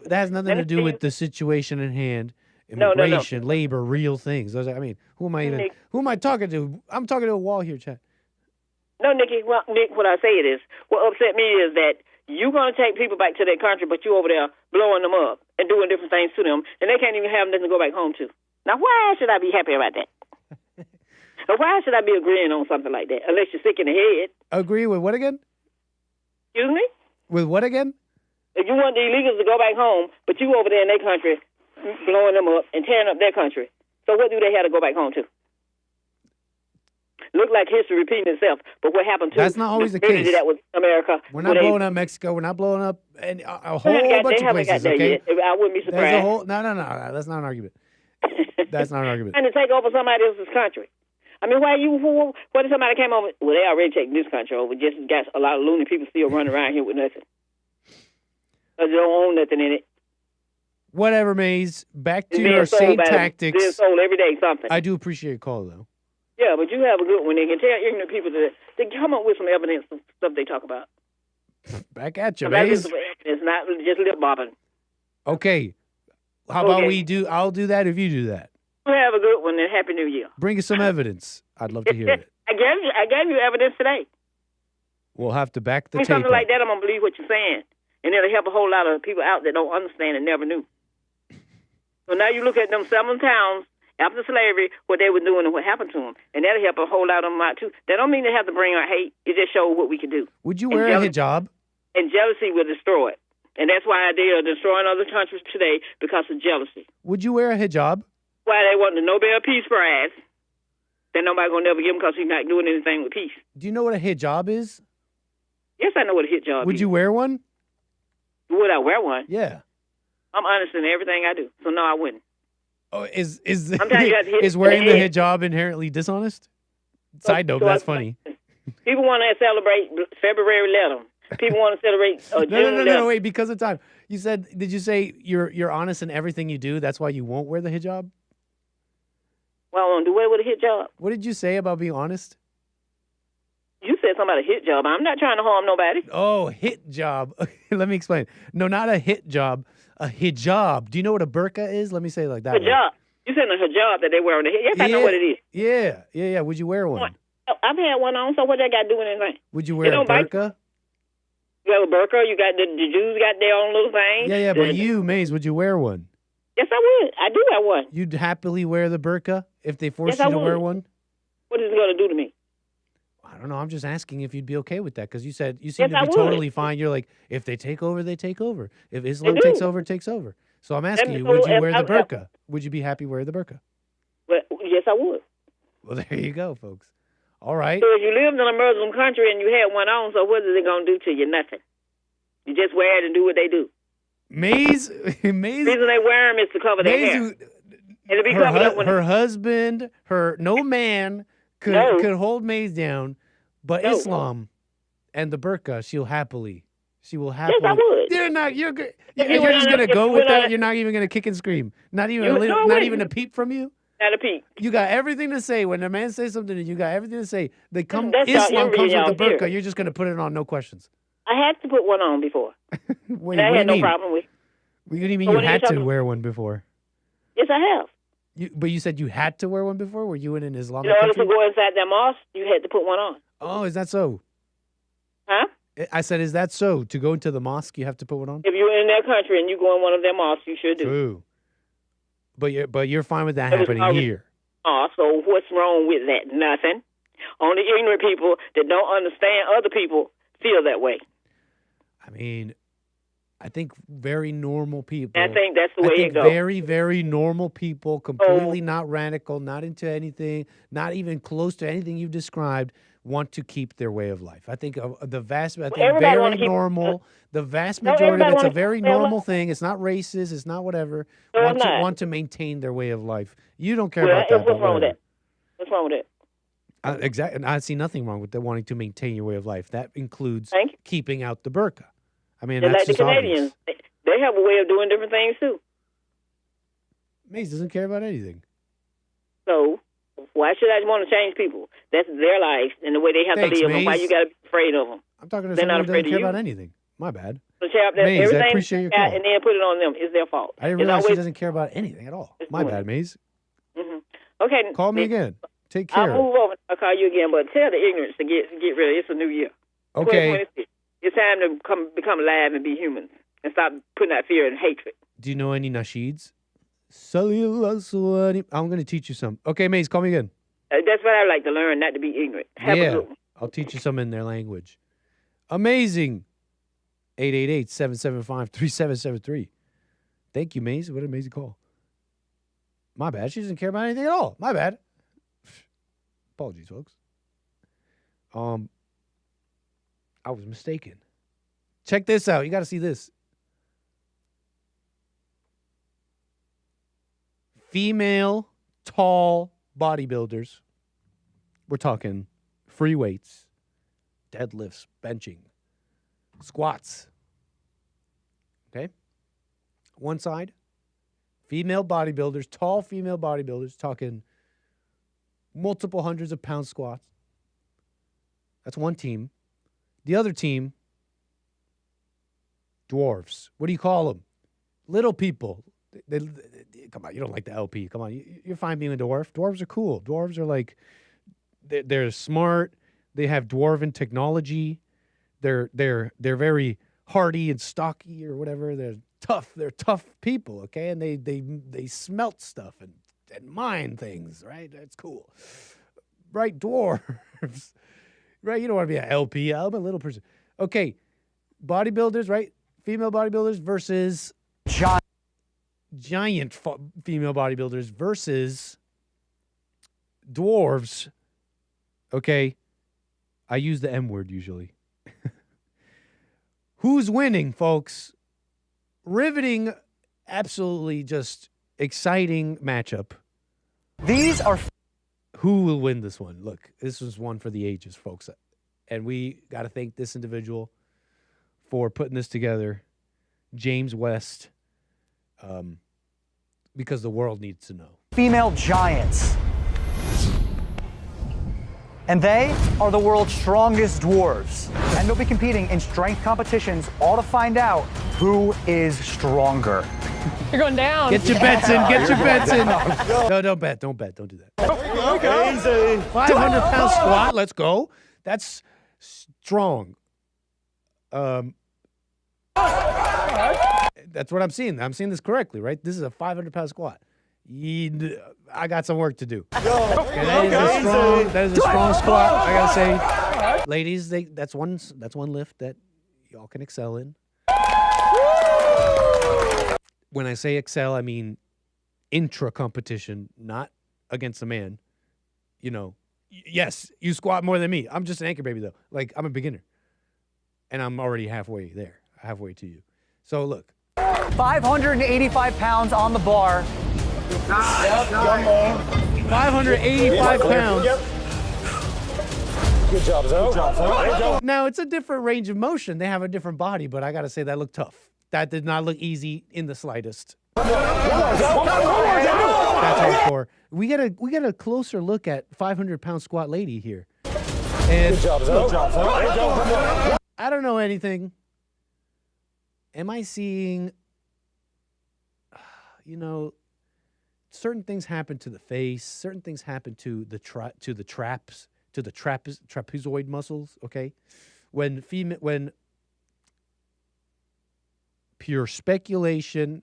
That has nothing to do with the situation at hand. Immigration, labor, real things. I mean, who am I talking to? I'm talking to a wall here, Chad. No, Nikki. Well, Nick, what I say it is, what upset me is that you're going to take people back to their country, but you over there blowing them up and doing different things to them, and they can't even have nothing to go back home to. Now, why should I be happy about that? Or why should I be agreeing on something like that, unless you're sick in the head? Agree with what again? Excuse me? With what again? If you want the illegals to go back home, but you over there in their country blowing them up and tearing up their country, so what do they have to go back home to? Look like history repeating itself, but what happened to? That's not always the case. That was America. We're not blowing up Mexico. We're not blowing up a whole bunch of places. Okay, I wouldn't be surprised. There's a whole no. That's not an argument. That's not an argument. Trying to take over somebody else's country. I mean, what if somebody came over? Well, they already taking this country over. Just got a lot of loony people still running around here with nothing. They don't own nothing in it. Whatever, Maze. Back to your same tactics. Being sold every day something. I do appreciate your call, though. Yeah, but you have a good one. They can tell ignorant people that they come up with some evidence of stuff they talk about. Back at you, Maze. It's not just lip bobbing. Okay. How about I'll do that if you do that. You have a good one and Happy New Year. Bring us some evidence. I'd love to hear it. I gave you evidence today. We'll have to back the tape something up. like that, I'm going to believe what you're saying. And it'll help a whole lot of people out that don't understand and never knew. So now you look at them 7 towns after slavery, what they were doing and what happened to them. And that'll help a whole lot of them out, too. That don't mean they have to bring out hate. It just shows what we can do. Would you wear a hijab? And jealousy will destroy it. And that's why they are destroying other countries today, because of jealousy. Would you wear a hijab? Why they want the Nobel Peace Prize. Then nobody going to never give him because he's not doing anything with peace. Do you know what a hijab is? Yes, I know what a hijab is. Would you wear one? Would I wear one? Yeah. I'm honest in everything I do, so no, I wouldn't. Oh, is wearing the hijab inherently dishonest? Side note, that's funny. People want to celebrate February 11th. People want to celebrate June 11th. No, wait, because of time. Did you say you're honest in everything you do? That's why you won't wear the hijab? Well, I don't do away with a hijab. What did you say about being honest? You said something about a hit job. I'm not trying to harm nobody. Oh, hit job. Let me explain. No, not a hit job. A hijab. Do you know what a burqa is? Let me say it like that. Hijab. You said a hijab that they wear on the head. Yes, I know what it is. Yeah. Would you wear one? I've had one on, so what they got to do with anything? Would you wear a burqa? You have a burqa. You got the Jews got their own little thing. Yeah, but you, Maze, would you wear one? Yes, I would. I do have one. You'd happily wear the burqa if they forced you to wear one? What is it going to do to me? I don't know. I'm just asking if you'd be okay with that, because you said you seem to be totally fine. You're like, if they take over, they take over. If Islam takes over, it takes over. So I'm asking you, would you wear the burqa? Would you be happy wearing the burqa? Well, yes, I would. Well, there you go, folks. All right. So if you lived in a Muslim country and you had one on, so what is it going to do to you? Nothing. You just wear it and do what they do. Maze. The reason they wear them is to cover their hair. It'll be covered up when her husband, no man could hold Maze down, but Islam and the burqa, she will happily. Yes, I would. You're just gonna go with that. You're not even gonna kick and scream. Not even a peep from you. Not a peep. You got everything to say. When a man says something, you got everything to say. That's Islam comes y'all with the burqa. fear. You're just going to put it on, no questions. I had to put one on before. Wait, and I what had do no you mean? problem with. What do you mean So you what are you had to talking- wear one before? Yes, I have. But you said you had to wear one before? Were you in an Islamic In order country? to go inside that mosque, you had to put one on. Oh, is that so? Huh? I said, is that so? To go into the mosque, you have to put one on? If you're in their country and you go in one of their mosques, you should do. True. But you're fine with that It was happening already- here. So what's wrong with that? Nothing. Only ignorant people that don't understand other people feel that way. I mean, I think very normal people. I think that's the way it goes. Very, very normal people, completely not radical, not into anything, not even close to anything you've described, want to keep their way of life. I think everybody very wanna keep- normal. The vast No, majority of everybody it's a wanna very keep their normal life. thing. It's not racist. It's not whatever. No, want it's to not. want to maintain their way of life. You don't care Well, about that. what's but wrong with whatever. that? What's wrong with that? Exactly. And I see nothing wrong with that, wanting to maintain your way of life. That includes Thank you. keeping out the burqa. I mean, Just that's like the just obvious. Canadians, they have a way of doing different things too. Maze doesn't care about anything. So why should I want to change people? That's their life and the way they have Thanks, to live. And why Maze. you got to be afraid of them? I'm talking to They're someone not who afraid doesn't of care you. about anything. My bad. So Chap, Maze, I everything appreciate your they got call. and then put it on them. It's their fault. I didn't It's realize she always- doesn't care about anything at all. It's My doing bad, Maze. Mhm. Okay. Call me again. Take care. I'll move over. I'll call you again, but tell the ignorance to get rid of it. It's a new year. Okay. 2026. It's time to become alive and be humans and stop putting out fear and hatred. Do you know any nasheeds? I'm going to teach you some. Okay, Maze, call me again. That's what I like to learn, not to be ignorant. Have a Yeah, good one. I'll teach you some in their language. Amazing. 888-775-3773. Thank you, Maze. What an amazing call. My bad. She doesn't care about anything at all. My bad. Apologies, folks. I was mistaken. Check this out. You got to see this. Female, tall bodybuilders. We're talking free weights, deadlifts, benching, squats. Okay? One side, female bodybuilders, tall female bodybuilders, talking multiple hundreds of pound squats. That's one team. The other team, dwarfs. What do you call them? Little people. Come on, you don't like the LP. Come on, you're fine being a dwarf. Dwarves are cool. Dwarves are like, they're smart. They have dwarven technology. They're very hardy and stocky or whatever. They're tough. They're tough people. Okay, and they smelt stuff and mine things. Right, that's cool. Right, dwarves. Right, you don't want to be an LP. I'm a little person. Okay, bodybuilders. Right, female bodybuilders versus giant female bodybuilders versus dwarves. Okay, I use the M word usually. Who's winning, folks? Riveting, absolutely just exciting matchup. These are... Who will win this one? Look, this was one for the ages, folks. And we got to thank this individual for putting this together, James West, because the world needs to know. Female giants. And they are the world's strongest dwarves. And they'll be competing in strength competitions, all to find out who is stronger. You're going down. Get your bets in. Get your bets in. No, don't bet. Don't bet. Don't do that. Okay. 500-pound squat. Let's go. That's strong. That's what I'm seeing. I'm seeing this correctly, right? This is a 500-pound squat. I got some work to do. Okay, that is a strong squat. I gotta say, ladies, that's one lift that y'all can excel in. When I say excel, I mean intra competition, not against a man. You know, yes, you squat more than me. I'm just an anchor baby though. Like, I'm a beginner, and I'm already halfway to you. So look, 585 pounds on the bar. 585 pounds. Good job, Zo. Now, it's a different range of motion. They have a different body, but I got to say that looked tough. That did not look easy in the slightest. That's hardcore. We get a closer look at 500-pound squat lady here. And Good job, Zo. Good job. I don't know anything. Am I seeing, certain things happen to the face, certain things happen to the trapezoid muscles, okay? When pure speculation,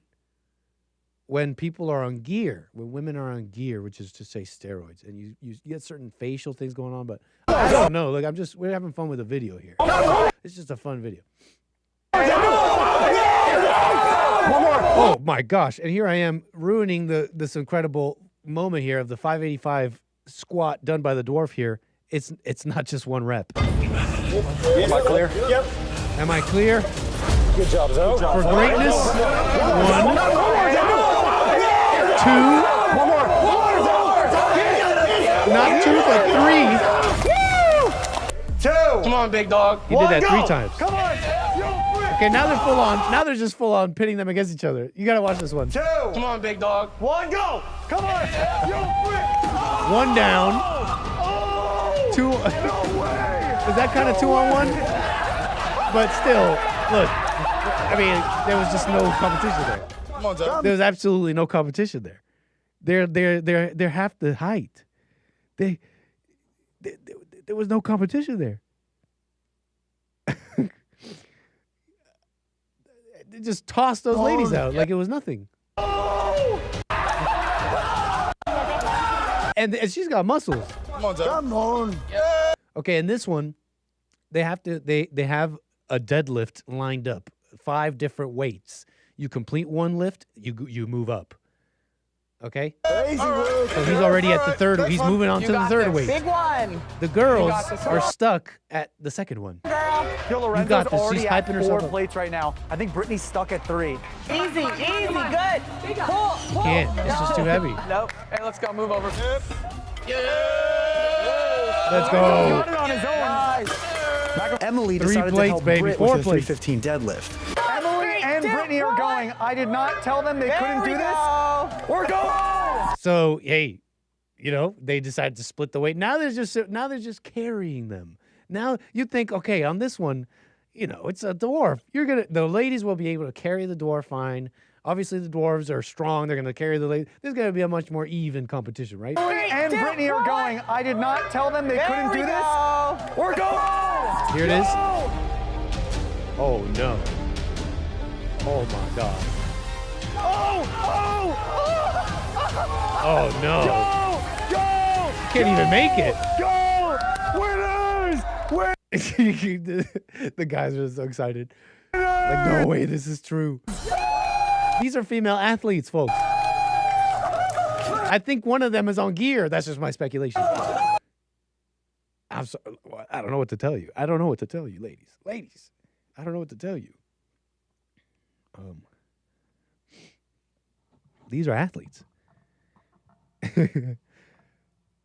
when people are on gear, when women are on gear, which is to say steroids, and you get certain facial things going on, but I don't know. Look, we're having fun with the video here. It's just a fun video. One more. Oh my gosh! And here I am ruining this incredible moment here of the 585 squat done by the dwarf here. It's not just one rep. Am I clear? Yep. Am I clear? Good job, Zo. For greatness. 1, 2. One more. Not 2, but 3. 2. Come on, big dog. He did that 3 times. Come on. Okay, now they're full on. Now they're just full on pitting them against each other. You gotta watch this one. 2. Come on, big dog. 1, go. Come on. You freak. 1 down. 2. No way. Is that kind of 2-on-1? But still, look. I mean, there was just no competition there. Come on, Zo. There was absolutely no competition there. They're half the height. There was no competition there. They just tossed those ladies out like it was nothing. And she's got muscles. Come on, Zo. Come on. Okay, in this one, they have a deadlift lined up, 5 different weights. You complete one lift, you move up. Okay? Easy work. So he's already at the third. He's moving on to the third weight. Big one. The girls are stuck at the second one. Yo, You got Lorenzo's this. already She's at hyping 4 herself up. plates right now. I think Brittany's stuck at 3. Easy, good. Pull. Can't. It's just too heavy. Nope. Hey, let's go. Move over. Let's go. Got it on his own. Emily 3 decided plates, to help baby. Britt 4 with a plates. 315 deadlift. Emily and Brittany are going. I did not tell them they couldn't do this. We're going. So hey, they decided to split the weight. Now they're just carrying them. Now you think, okay, on this one, it's a dwarf. The ladies will be able to carry the dwarf fine. Obviously, the dwarves are strong. They're going to carry the ladies. There's going to be a much more even competition, right? Emily and Brittany are going. I did not tell them they couldn't do this. We're going. Here it is. Oh no. Oh my God. Oh no. Go! Can't even make it. Go! Winners! The guys are so excited. Like, no way, this is true. These are female athletes, folks. I think one of them is on gear. That's just my speculation. I'm sorry. I don't know what to tell you. I don't know what to tell you, ladies. Ladies, I don't know what to tell you. These are athletes.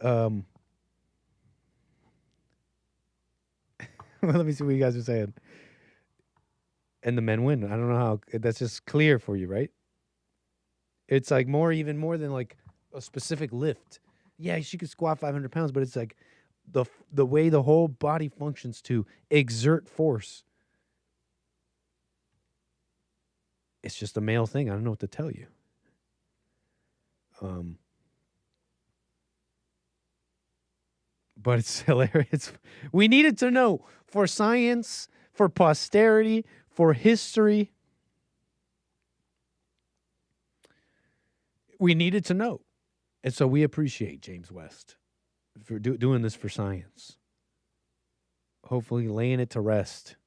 Well, let me see what you guys are saying. And the men win. I don't know how. That's just clear for you, right? It's like even more than like a specific lift. Yeah, she could squat 500 pounds, but it's like the way the whole body functions to exert force. It's just a male thing. I don't know what to tell you. But it's hilarious. We needed to know for science, for posterity, for history. We needed to know. And so we appreciate James West for doing this for science. Hopefully laying it to rest.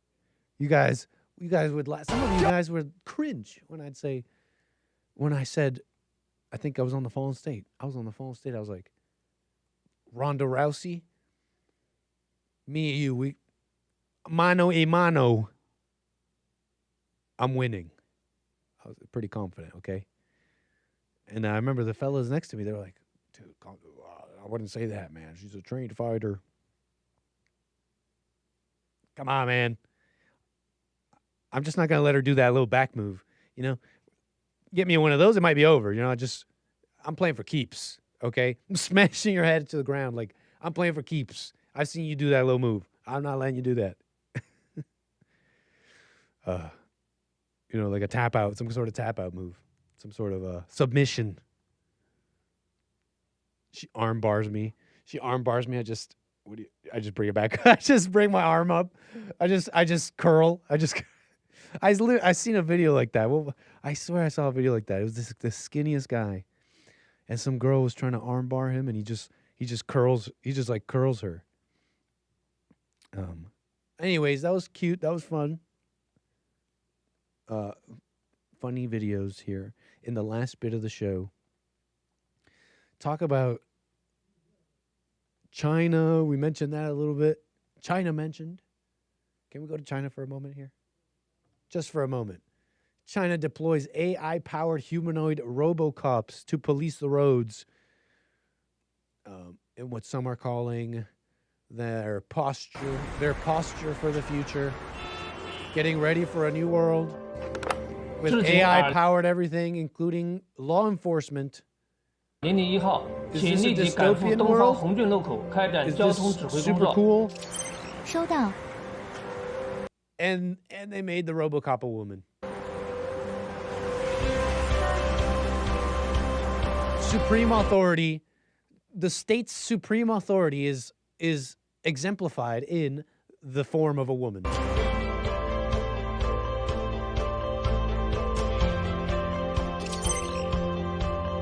You guys would laugh. Some of you guys would cringe when I said, I think I was on the Fallen State. I was like, Ronda Rousey, me and you, we mano a mano. I'm winning. I was pretty confident, okay? And I remember the fellas next to me, they were like, dude, I wouldn't say that, man. She's a trained fighter. Come on, man. I'm just not going to let her do that little back move, Get me one of those, it might be over, I'm playing for keeps. okay? Smashing your head to the ground like, I'm playing for keeps. I've seen you do that little move. I'm not letting you do that. Like a tap out, some sort of tap out move, some sort of submission. She arm bars me. I just bring it back. I just bring my arm up. I just curl. I seen a video like that. Well, I swear I saw a video like that. It was the skinniest guy, and some girl was trying to arm bar him, and he just curls. He just like curls her. Anyways, that was cute. That was fun. Funny videos here in the last bit of the show. Talk about China. We mentioned that a little bit. China mentioned. Can we go to China for a moment here? Just for a moment. China deploys AI-powered humanoid robocops to police the roads. In what some are calling their posture for the future. Getting ready for a new world. With AI-powered everything, including law enforcement. Is this a dystopian world? Is this super cool? 收到. And they made the RoboCop a woman. Supreme authority. The state's supreme authority is exemplified in the form of a woman.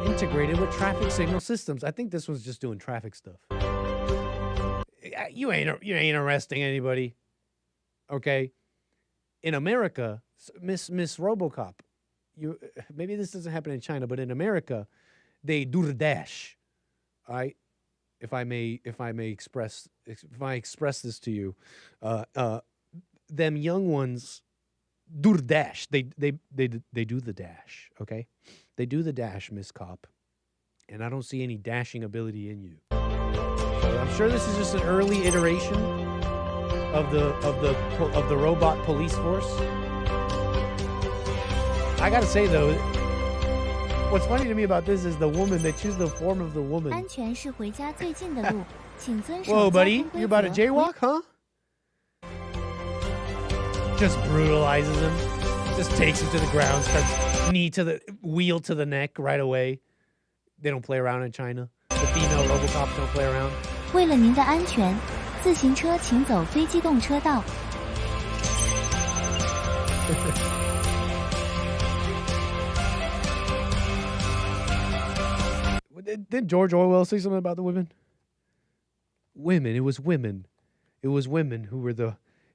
Integrated with traffic signal systems. I think this was just doing traffic stuff. You ain't arresting anybody. Okay? In America, Miss RoboCop, maybe this doesn't happen in China, but in America, they do the dash. All right? If I express this to you, them young ones do the dash. They do the dash, okay? They do the dash, Miss Cop, and I don't see any dashing ability in you. So I'm sure this is just an early iteration of the robot police force. I gotta say though, what's funny to me about this is the woman. They choose the form of the woman. 安全是回家最近的路，请遵守 Whoa, 交 buddy, 通规 you about to 则。 jaywalk, huh? Just brutalizes him. Just takes him to the ground, starts wheel to the neck right away. They don't play around in China. The female RoboCops don't play around. 为了您的安全，自行车请走非机动车道。Didn't George Orwell say something about the women? Women. It was women. It was women who were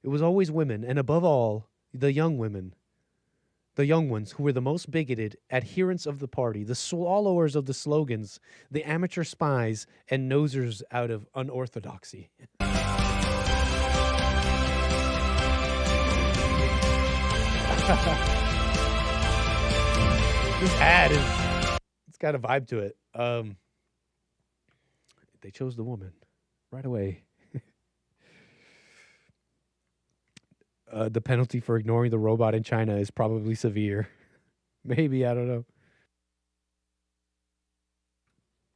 it was always women. And above all, the young women. The young ones who were the most bigoted adherents of the party, the swallowers of the slogans, the amateur spies, and nosers out of unorthodoxy. This ad it's got a vibe to it. They chose the woman right away. The penalty for ignoring the robot in China is probably severe. Maybe, I don't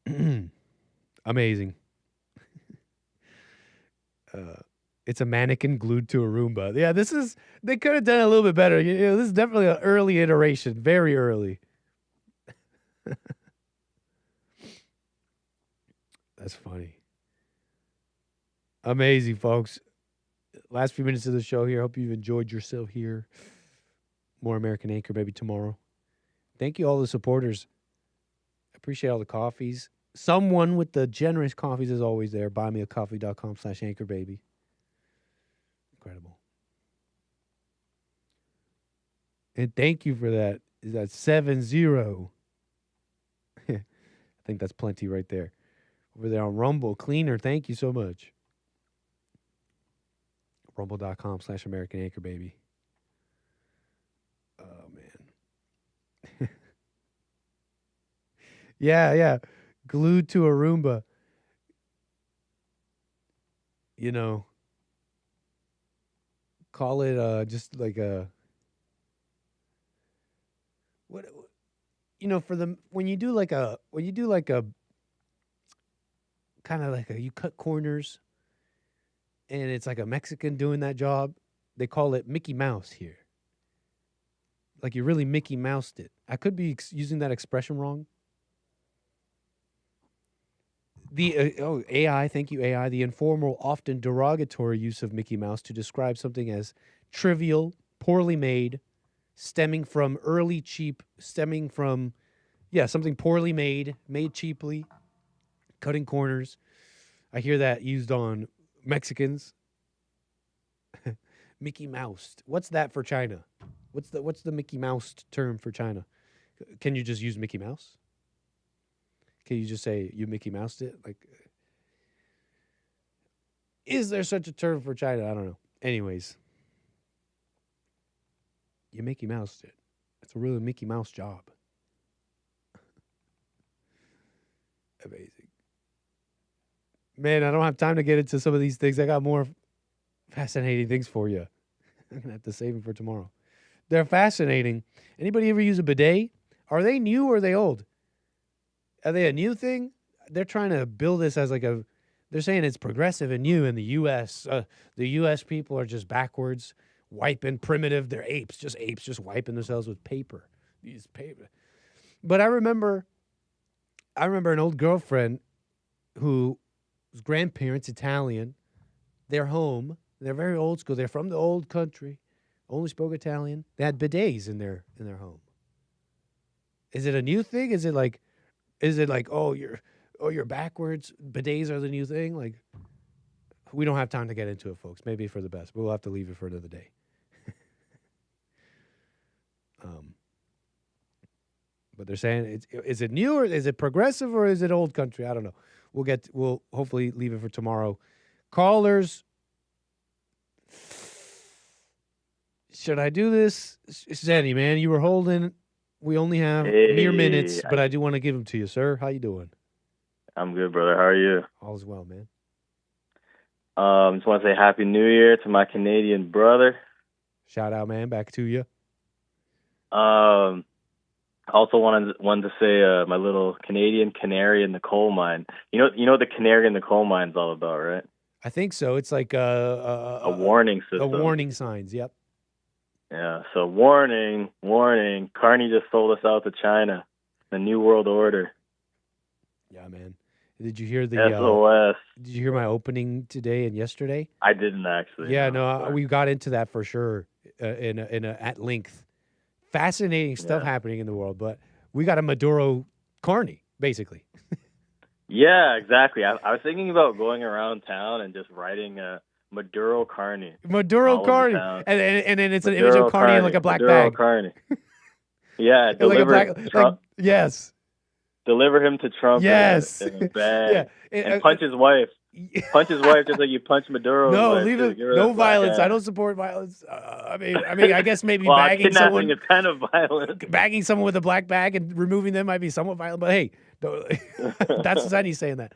know. Amazing. It's a mannequin glued to a Roomba. Yeah, they could have done a little bit better. This is definitely an early iteration, very early. That's funny. Amazing, folks. Last few minutes of the show here. Hope you've enjoyed yourself here. More American Anchor Baby tomorrow. Thank you, all the supporters. I appreciate all the coffees. Someone with the generous coffees is always there. Buymeacoffee.com/anchorbaby. Incredible. And thank you for that. Is that 70? I think that's plenty right there. Over there on Rumble. Cleaner, thank you so much. Rumble.com/American Anchor Baby. Oh, man. Yeah. Glued to a Roomba. Call it just like a... What for the when you do like a kind of like you cut corners, and it's like a Mexican doing that job. They call it Mickey Mouse here. Like you really Mickey Moused it. I could be using that expression wrong. The AI, thank you, AI. The informal, often derogatory use of Mickey Mouse to describe something as trivial, poorly made, stemming from something poorly made cheaply, cutting corners. I hear that used on Mexicans. Mickey Mouse. What's that for China? What's the Mickey Mouse term for China? Can you just use Mickey Mouse? Can you just say you Mickey Moused it? Like, is there such a term for China? I don't know. Anyways, you Mickey Moused it. It's a really Mickey Mouse job. Amazing. Man, I don't have time to get into some of these things. I got more fascinating things for you. I'm going to have to save them for tomorrow. They're fascinating. Anybody ever use a bidet? Are they new or are they old? Are they a new thing? They're trying to build this as they're saying it's progressive and new in the U.S. The U.S. people are just backwards, wiping primitive. They're apes, just wiping themselves with paper. These paper. But I remember an old girlfriend whose grandparents, Italian, they're home. They're very old school. They're from the old country. Only spoke Italian. They had bidets in their home. Is it a new thing? Is it like you're backwards? Bidets are the new thing? Like, we don't have time to get into it, folks. Maybe for the best, but we'll have to leave it for another day. But they're saying is it new or is it progressive or is it old country? I don't know. We'll hopefully leave it for tomorrow. Callers, should I do this? Zenny, man, you were holding. We only have mere minutes, but I do want to give them to you, sir. How you doing? I'm good, brother. How are you? All's well, man. Just want to say Happy New Year to my Canadian brother. Shout out, man. Back to you. Also wanted to say my little Canadian canary in the coal mine. You know what the canary in the coal mine is all about, right? I think so. It's like a warning system. The warning signs. Yep. Yeah. So warning. Carney just sold us out to China. The New World Order. Yeah, man. Did you hear the SOS? Did you hear my opening today and yesterday? I didn't actually. Yeah, no, we got into that for sure at length. Fascinating stuff happening in the world, but we got a Maduro Carney, basically. Yeah, exactly. I was thinking about going around town and just writing Maduro Carney. Maduro Carney, and then it's an image of Carney in like a black Maduro bag. Carney. Yeah, deliver Trump. Yes. Deliver him to Trump. Yes. In a bag. And punch his wife. Punch his wife just like you punch Maduro. No, leave it. No violence. I don't support violence. I mean, I guess maybe well, bagging someone. Kidnapping is kind of violent. Bagging someone with a black bag and removing them might be somewhat violent. But hey, that's Zenny saying that.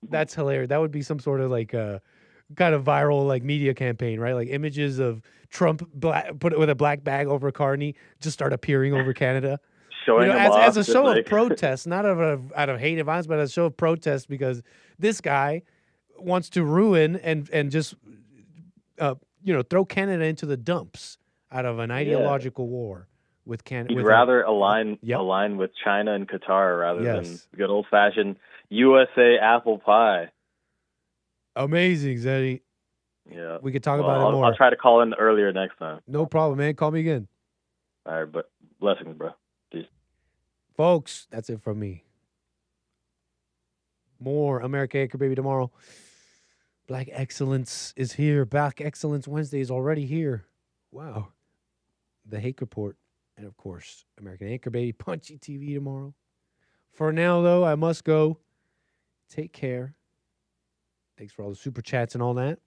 That's hilarious. That would be some sort of like kind of viral like media campaign, right? Like images of Trump put it with a black bag over Carney just start appearing over Canada. Showing as a show of protest, not out of hate and violence, but as a show of protest because this guy wants to ruin and just throw Canada into the dumps out of an ideological war with Canada. He'd rather align with China and Qatar rather than good old fashioned USA apple pie. Amazing, Zenny. Yeah, we could talk about it more. I'll try to call in earlier next time. No problem, man. Call me again. All right, but blessings, bro. Peace. Folks, that's it from me. More America Hake Baby tomorrow. Black Excellence is here. Black Excellence Wednesday is already here. Wow. The Hake Report. And, of course, American Anchor Baby, Punchy TV tomorrow. For now, though, I must go. Take care. Thanks for all the super chats and all that.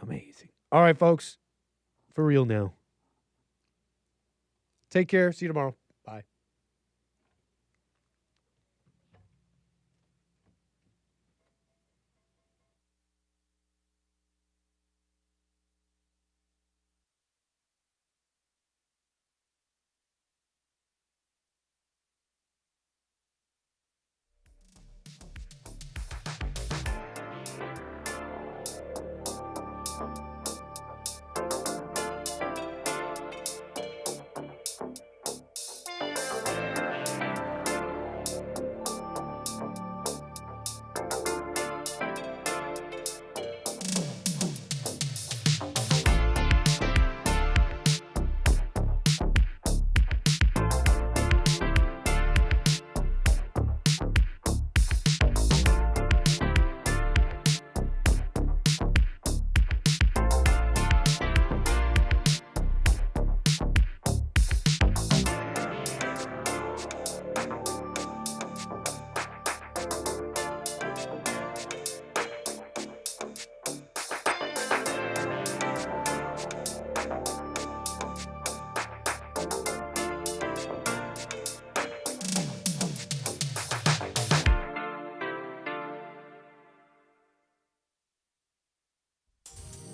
Amazing. All right, folks. For real now. Take care. See you tomorrow. Bye.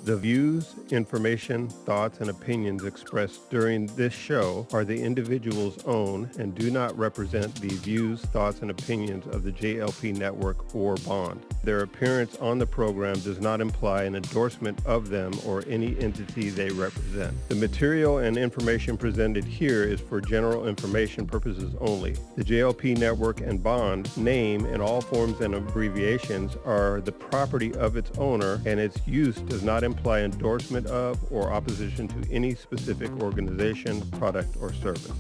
The views, information, thoughts, and opinions expressed during this show are the individual's own and do not represent the views, thoughts, and opinions of the JLP Network or Bond. Their appearance on the program does not imply an endorsement of them or any entity they represent. The material and information presented here is for general information purposes only. The JLP Network and Bond name and all forms and abbreviations are the property of its owner, and its use does not imply endorsement of or opposition to any specific organization, product, or service.